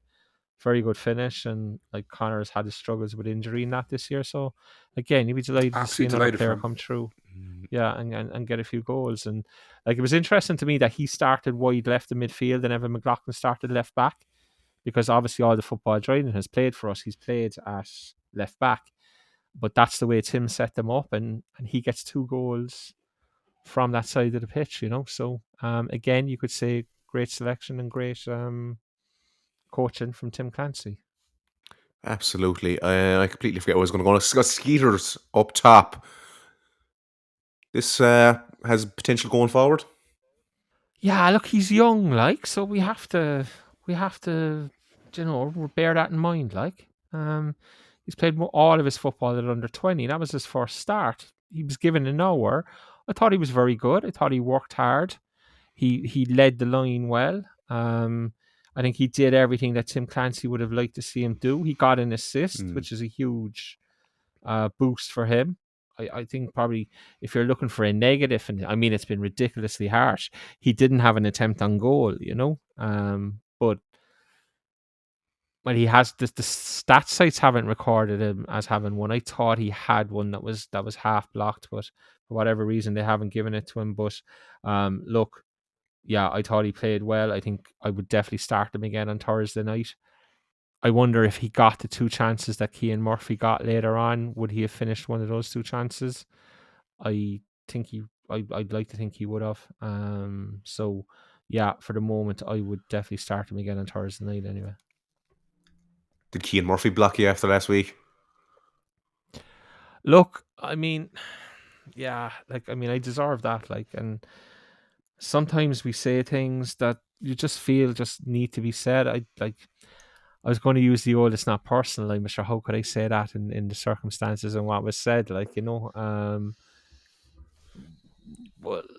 S6: very good finish, and like, Connor's had his struggles with injury and that this year. So again, you'd be delighted to see another player come through. Yeah, and get a few goals. And like, it was interesting to me that he started wide left in midfield and Evan McLaughlin started left back, because obviously all the football Dryden has played for us, he's played at left back. But that's the way Tim set them up, and he gets 2 goals from that side of the pitch, So again, you could say great selection and great coaching from Tim Clancy.
S3: Absolutely. I completely forget what I was going to go on. It's got Skeeters up top. This has potential going forward.
S6: Yeah, look, he's young, like, so we have to, bear that in mind, like. He's played all of his football at under 20. That was his first start. He was given an hour. I thought he was very good. I thought he worked hard. He led the line well. I think he did everything that Tim Clancy would have liked to see him do. He got an assist, which is a huge boost for him. I think probably if you're looking for a negative, and I mean, it's been ridiculously harsh, he didn't have an attempt on goal, but well, he has the stat sites haven't recorded him as having one. I thought he had one that was half blocked, but for whatever reason they haven't given it to him. But look, yeah, I thought he played well. I think I would definitely start him again on Thursday night. I wonder if he got the 2 chances that Cian Murphy got later on, would he have finished one of those 2 chances? I think I'd like to think he would have. So yeah, for the moment, I would definitely start him again on Thursday night anyway.
S3: Did Cian Murphy block you after last week?
S6: Look, I mean, yeah, I deserve that, and sometimes we say things that you just feel just need to be said. I was going to use the old, it's not personal. I'm sure, how could I say that in the circumstances and what was said? Well,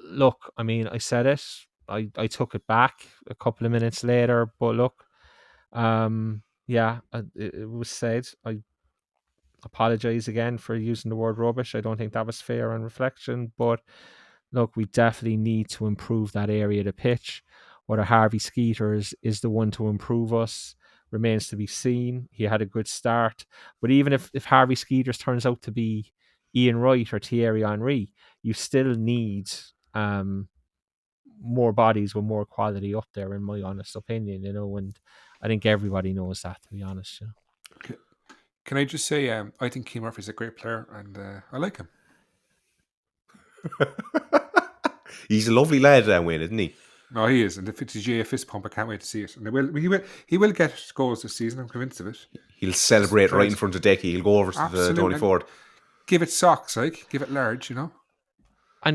S6: look, I mean, I said it. I took it back a couple of minutes later, but look, yeah, it was said. I apologize again for using the word rubbish. I don't think that was fair on reflection, but look, we definitely need to improve that area of the pitch. Whether Harvey Skeeters is the one to improve us remains to be seen. He had a good start, but even if Harvey Skeeters turns out to be Ian Wright or Thierry Henry, you still need more bodies with more quality up there, in my honest opinion, and I think everybody knows that, to be honest.
S5: Can I just say, I think Cian Murphy's a great player, and I like him.
S3: He's a lovely lad, Wayne, isn't he?
S5: No, he is, and if it's a GA fist pump, I can't wait to see it. And he will get goals this season. I'm convinced of it.
S3: He'll celebrate right in front of Decky. He'll go over to the Tony Ford.
S5: Give it socks, give it large,
S6: And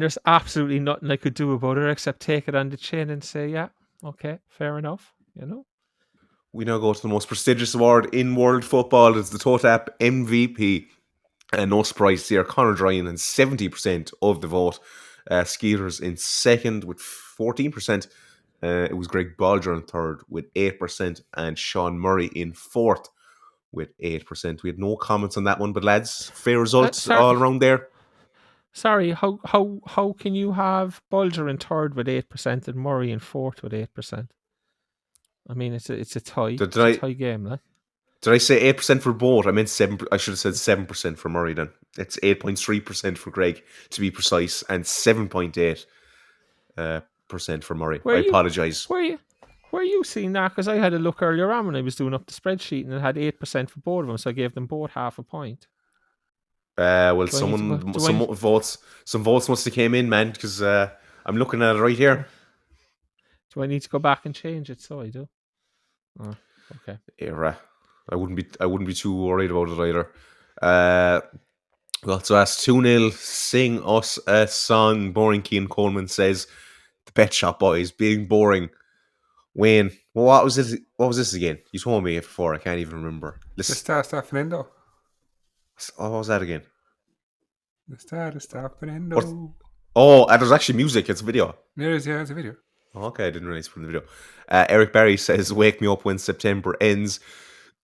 S6: there's absolutely nothing I could do about it except take it on the chin and say, yeah, okay, fair enough,
S3: We now go to the most prestigious award in world football. It's the Totap MVP. And no surprise here, Conor Dryan and 70% of the vote. Skeeters in second with 14%. It was Greg Balger in third with 8%. And Sean Murray in fourth with 8%. We had no comments on that one, but lads, fair results all around there.
S6: Sorry, how can you have Bulger in third with 8% and Murray in fourth with 8%? I mean, it's a tie. It's a tie game, like.
S3: Did I say 8% for both? I meant 7. I should have said 7% for Murray then. It's 8.3% for Greg, to be precise, and 7.8% for Murray. I apologise.
S6: Where you seeing that? Because I had a look earlier on when I was doing up the spreadsheet, and it had 8% for both of them, so I gave them both half a point.
S3: Some votes must have came in, man, because I'm looking at it right here.
S6: Do I need to go back and change it? So I do. Oh, okay.
S3: Yeah, I wouldn't be too worried about it either. Well, so that's 2-0. Sing us a song. Boring Cian Coleman says, the Pet Shop Boys being boring. Wayne, what was this? What was this again? You told me before. I can't even remember.
S5: The Star Fernando.
S3: What was that again?
S5: The Star Fernando.
S3: Oh, there's actually music. It's a video.
S5: There is, yeah, it's a video.
S3: Okay, I didn't realize from the video. Eric Barry says, "Wake me up when September ends."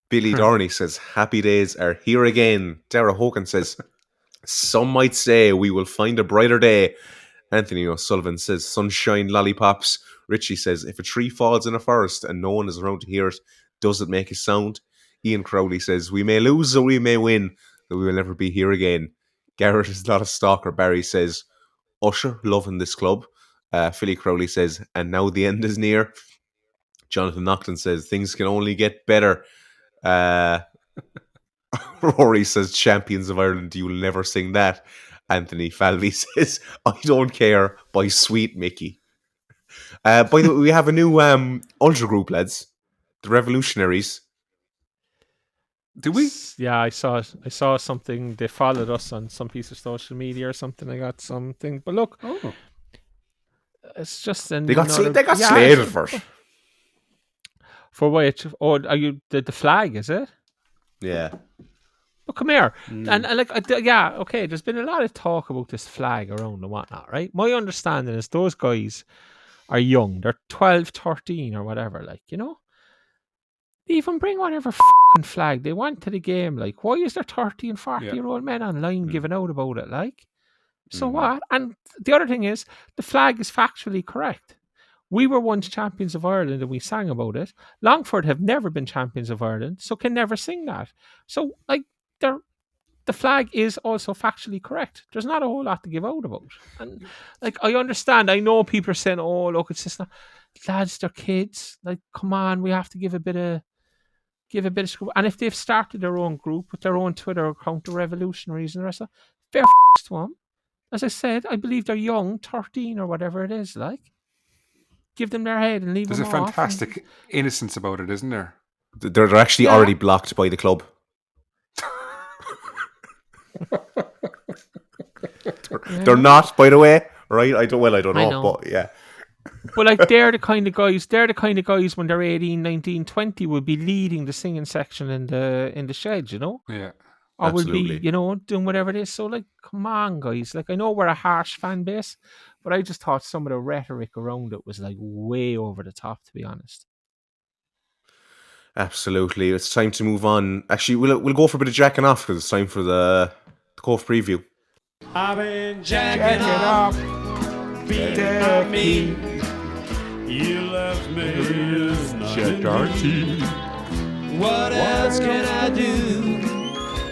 S3: Billy Dorney says, "Happy days are here again." Dara Hogan says, "Some might say we will find a brighter day." Anthony O'Sullivan says, "Sunshine lollipops." Richie says, "If a tree falls in a forest and no one is around to hear it, does it make a sound?" Ian Crowley says, "We may lose or we may win, but we will never be here again." Garrett is not a stalker. Barry says, "Usher, loving this club." Philly Crowley says, "And now the end is near." Jonathan Nocton says, "Things can only get better." Rory says, "Champions of Ireland, you will never sing that." Anthony Falvey says, "I don't care," by Sweet Mickey. By the way, we have a new ultra group, lads. The Revolutionaries.
S5: Do we?
S6: Yeah, I saw it. I saw something. They followed us on some piece of social media or something. I got something. But look, it's just
S3: They got slated for it.
S6: For what? Oh, are you the flag? Is it?
S3: Yeah.
S6: But come here, and like, okay. There's been a lot of talk about this flag around and whatnot, right? My understanding is those guys are young. They're 12, 13 or whatever, like, you know? They even bring whatever fucking flag they want to the game. Like, why is there 30 and 40-year-old men online giving out about it, like? So what? And the other thing is, the flag is factually correct. We were once champions of Ireland and we sang about it. Longford have never been champions of Ireland, so can never sing that. So, like, the flag is also factually correct. There's not a whole lot to give out about. And, like, I understand. I know people are saying, "Oh, look, it's just not..." Lads, they're kids. Like, come on, we have to give a bit of scoop. And if they've started their own group with their own Twitter account, the Revolutionaries and the rest of it, fair to them. As I said, I believe they're young, 13 or whatever it is, like. Give them their head and leave them off.
S5: There's a fantastic innocence about it, isn't there?
S3: They're actually already blocked by the club. They're not, by the way, right? I don't know, but yeah.
S6: But like, they're the kind of guys when they're 18, 19, 20 will be leading the singing section in the shed, you know?
S5: Yeah.
S6: Or
S3: Absolutely.
S6: will be, you know, doing whatever it is. So, like, come on, guys. Like, I know we're a harsh fan base, but I just thought some of the rhetoric around it was, like, way over the top, to be honest.
S3: Absolutely. It's time to move on. Actually, we'll go for a bit of jacking off because it's time for the Cobh preview.
S7: I've been jacking off, beating on me. You left me darty. What else can I do?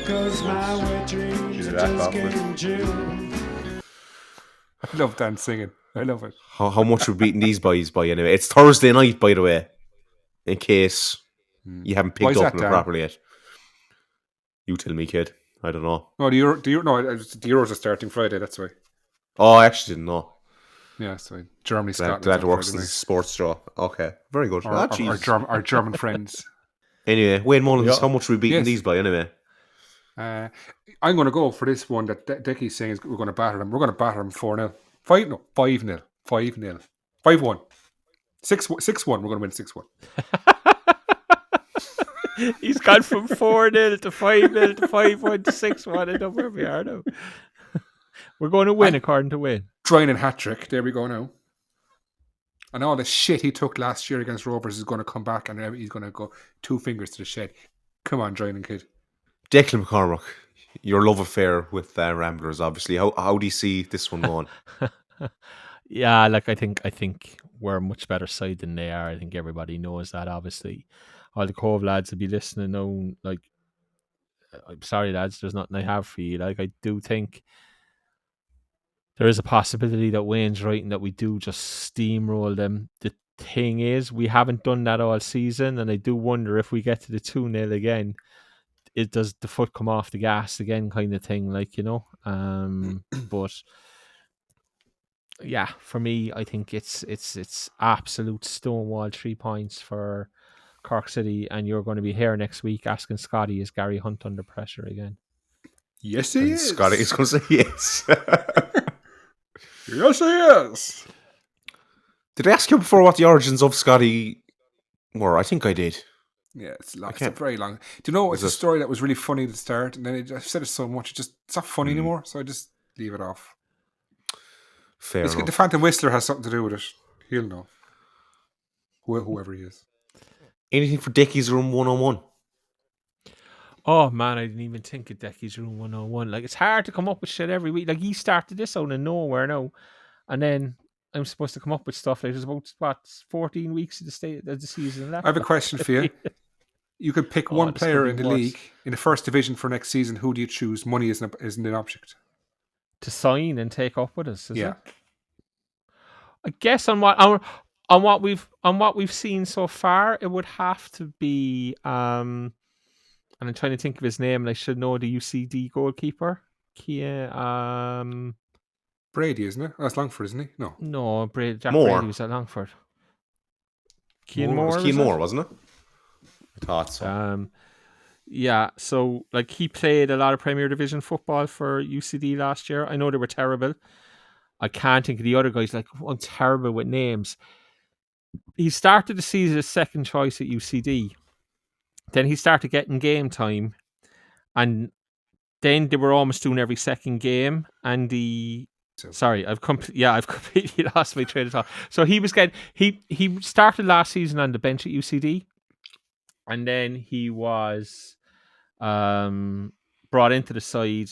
S7: 'Cause my wet dreams are just getting chilled.
S5: I love Dan singing. I love it.
S3: How much we're beating these boys by anyway? It's Thursday night, by the way, in case you haven't picked up on it properly yet. You tell me, kid. I don't know.
S5: No, the Euros are starting Friday. That's why.
S3: Oh, I actually didn't know.
S5: Yeah, so Germany, Scotland.
S3: That works as a sports draw. Okay, very good.
S5: Our German friends.
S3: Anyway, Wayne Mullins, how much are we beating these by anyway?
S5: I'm going to go for this one that Decky's saying is we're going to batter them. We're going to batter them 4-0. 5-0. 5-0. 5-0. 5-1. 6-1. We're going to win 6-1.
S6: He's gone from 4-0 to 5-0 to 5-1 to 6-1. I don't know where we are now. We're going to win according to Wayne.
S5: Draining hat-trick. There we go now. And all the shit he took last year against Rovers is going to come back and he's going to go 2 fingers to the shed. Come on, Draining kid.
S3: Declan McCormack, your love affair with Ramblers, obviously. How do you see this one going?
S6: Yeah, like I think we're a much better side than they are. I think everybody knows that. Obviously, all the Cobh lads will be listening now. Like, I'm sorry, lads, there's nothing I have for you. Like, I do think there is a possibility that Wayne's right and that we do just steamroll them. The thing is, we haven't done that all season, and I do wonder if we get to the 2-0 again, does the foot come off the gas again, kind of thing, like, you know. But yeah, for me, I think it's absolute stonewall 3 points for Cork City, and you're going to be here next week asking Scotty, is Gary Hunt under pressure again?
S5: Yes, he is.
S3: Scotty is going to say yes.
S5: Yes, he is.
S3: Did I ask you before what the origins of Scotty were? I think I did.
S5: Yeah, it's a very long. Do you know, it's a story that was really funny at the start, and then I've said it so much, it's not funny anymore, so I just leave it off.
S3: Fair
S5: The
S3: enough.
S5: Phantom Whistler has something to do with it. He'll know. Whoever he is.
S3: Anything for Decky's Room 101?
S6: Oh man, I didn't even think of Decky's Room 101. Like, it's hard to come up with shit every week. Like, he started this out of nowhere now, and then I'm supposed to come up with stuff. Like, there's about 14 weeks of the season left.
S5: I have a question for you. You could pick one player in the league in the first division for next season. Who do you choose? Money isn't an object
S6: to sign and take up with us. Is
S5: yeah.
S6: it? I guess on what we've seen so far, it would have to be. And I'm trying to think of his name, and I should know the UCD goalkeeper.
S5: Brady, isn't it? Oh, that's Longford, isn't he?
S6: No, Brady was at Longford.
S3: Cian Moore, wasn't it? I thought so.
S6: Yeah, so like he played a lot of Premier Division football for UCD last year. I know they were terrible. I can't think of the other guys. Like, I'm terrible with names. He started the season as second choice at UCD. Then he started getting game time, and then they were almost doing every second game. And I've completely lost my train of thought. So he started last season on the bench at UCD, and then he was brought into the side.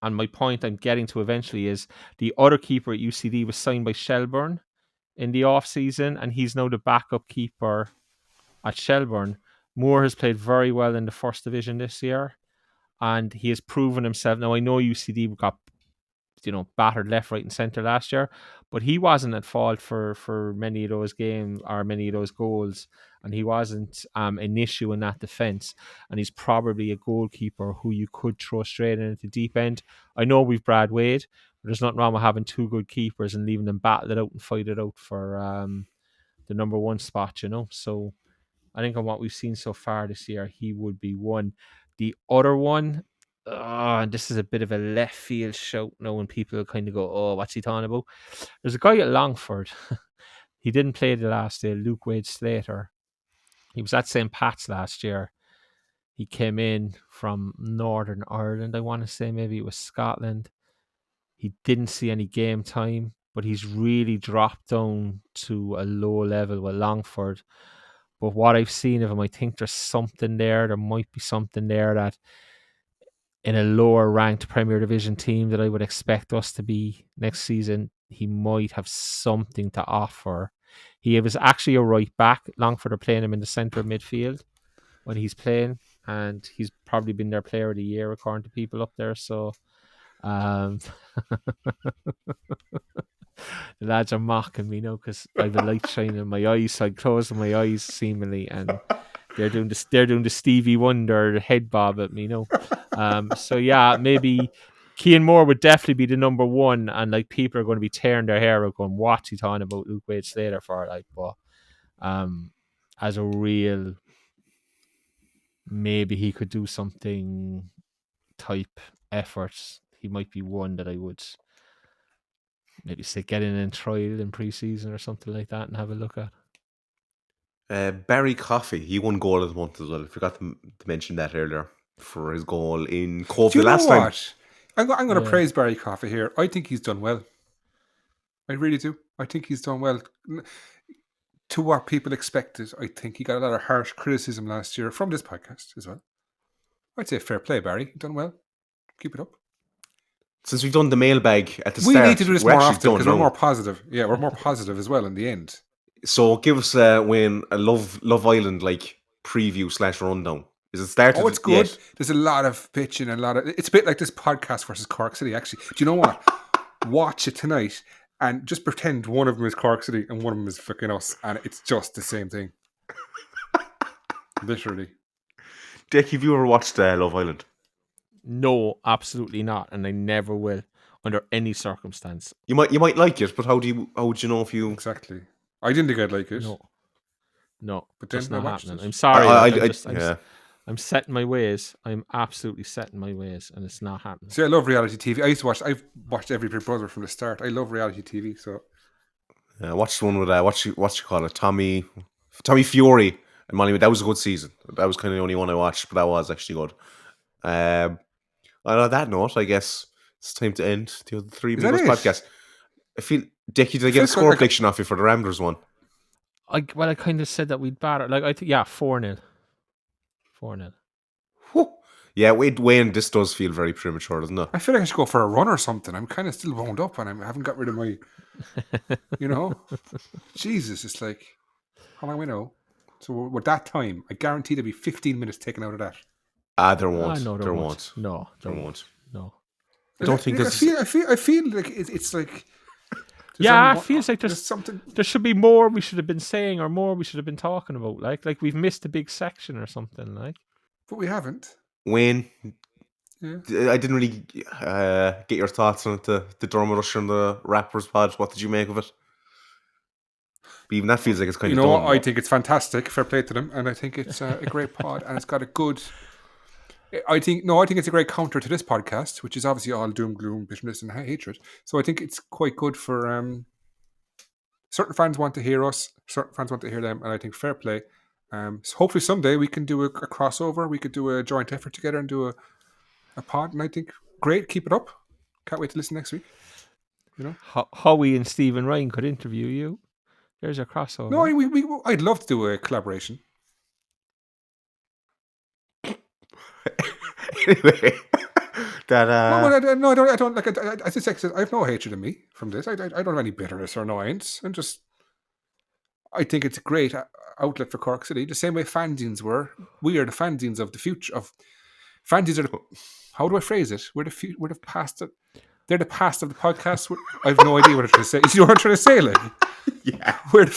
S6: And my point I'm getting to eventually is the other keeper at UCD was signed by Shelbourne in the off season, and he's now the backup keeper at Shelbourne. Moore has played very well in the first division this year, and he has proven himself. Now, I know UCD got, battered left, right, and centre last year, but he wasn't at fault for many of those games or many of those goals, and he wasn't an issue in that defence. And he's probably a goalkeeper who you could throw straight into the deep end. I know we've Brad Wade, but there's nothing wrong with having two good keepers and leaving them battle it out and fight it out for the number one spot, So I think on what we've seen so far this year, he would be one. The other one, and this is a bit of a left field shout now when people kind of go, oh, what's he talking about? There's a guy at Longford. He didn't play the last day, Luke Wade Slater. He was at St. Pat's last year. He came in from Northern Ireland, I want to say. Maybe it was Scotland. He didn't see any game time, but he's really dropped down to a low level with Longford. But what I've seen of him, I think there's something there. There might be something there that in a lower ranked Premier Division team that I would expect us to be next season, he might have something to offer. He was actually a right back. Longford are playing him in the centre of midfield when he's playing, and he's probably been their player of the year according to people up there. So the lads are mocking me now because I have a light shining in my eyes, so I close my eyes seemingly, and they're doing the Stevie Wonder head bob at me now. So yeah, maybe Cian Moore would definitely be the number one, and like people are going to be tearing their hair out, going, "What's he talking about Luke Wade Slater for?" Like, but as a real, maybe he could do something type efforts. He might be one that I would maybe say get in and trial in pre-season or something like that and have a look at.
S3: Barry Coffey, he won goal of the month as well. I forgot to mention that earlier for his goal in Cobh the last time.
S5: I'm going to praise Barry Coffey here. I think he's done well. I really do. I think he's done well. To what people expected, I think he got a lot of harsh criticism last year from this podcast as well. I'd say fair play, Barry. You've done well. Keep it up.
S3: Since we've done the mailbag at the
S5: we
S3: start,
S5: need to do this more often because we're more positive. Yeah, we're more positive as well in the end.
S3: So give us Wayne, a Love Island like preview / rundown. Is it started?
S5: Oh, it's good.
S3: Yet?
S5: There's a lot of pitching and it's a bit like this podcast versus Cork City. Actually, do you know what? Watch it tonight and just pretend one of them is Cork City and one of them is fucking us, and it's just the same thing. Literally.
S3: Decky, have you ever watched Love Island?
S6: No, absolutely not, and I never will under any circumstance.
S3: You might like it, but how would you know if you
S5: exactly? I didn't think I'd like it.
S6: No,
S5: but then
S6: not
S5: I watched
S6: happening.
S5: it.
S6: I'm sorry.
S3: I'm
S6: set in my ways. I'm absolutely set in my ways, and it's not happening.
S5: See, I love reality TV. I've watched every Big Brother from the start. I love reality TV. So
S3: I watched one with what you call it, Tommy Fury and Molly. That was a good season. That was kind of the only one I watched, but that was actually good. On that note, I guess it's time to end the 3 Amigos podcast. I feel Decky, did I get a score prediction off you for the Ramblers one?
S6: I kind of said that we'd batter. Like I think 4-0. 4-0.
S3: Yeah, Wayne, this does feel very premature, doesn't it?
S5: I feel like I should go for a run or something. I'm kind of still wound up and I haven't got rid of my, Jesus, it's like, how long we know? So with that time, I guarantee there'll be 15 minutes taken out of that.
S3: There won't.
S6: No,
S3: there won't.
S6: No,
S3: there won't.
S6: No.
S3: I don't think this.
S5: I feel like it's like.
S6: Yeah, it feels like there's
S5: something.
S6: There should be more we should have been saying, or more we should have been talking about. Like we've missed a big section or something. Like,
S5: but we haven't.
S3: Wayne,
S5: yeah.
S3: I didn't really get your thoughts on it, the Dermot Usher and the Rappers pod. What did you make of it? But even that feels like it's kind of done.
S5: What? I think it's fantastic. Fair play to them, and I think it's a great pod, and it's got a good. I think it's a great counter to this podcast, which is obviously all doom, gloom, bitterness, and hatred. So I think it's quite good for certain fans want to hear us, certain fans want to hear them, and I think fair play. So hopefully someday we can do a crossover. We could do a joint effort together and do a pod, and I think great. Keep it up. Can't wait to listen next week.
S6: Howie and Stephen Ryan could interview you. There's a crossover.
S5: No, I'd love to do a collaboration.
S3: Anyway, that
S5: I don't like. I have no hatred in me from this. I don't have any bitterness or annoyance. I think it's a great outlet for Cork City. The same way fanzines were. We are the fanzines of the future. Fanzines are how do I phrase it? We're the past. They're the past of the podcast. I have no idea what I'm trying to say. You know what I'm trying to say, like?
S3: Yeah.
S5: We're the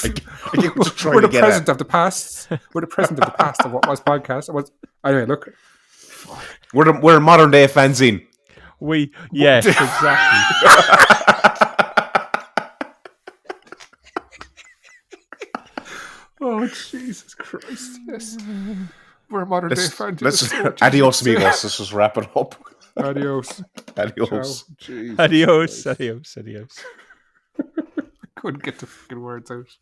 S5: present of the past. We're the present of the past of what was podcast. Anyway, look.
S3: We're a modern day fanzine.
S6: Yes, exactly.
S5: Oh, Jesus Christ. Yes. We're a modern day fanzine.
S3: Adios, amigos. Let's just wrap it up.
S5: Adios.
S3: Adios.
S6: Adios.
S5: Couldn't get the fucking words out.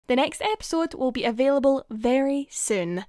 S2: The next episode will be available very soon.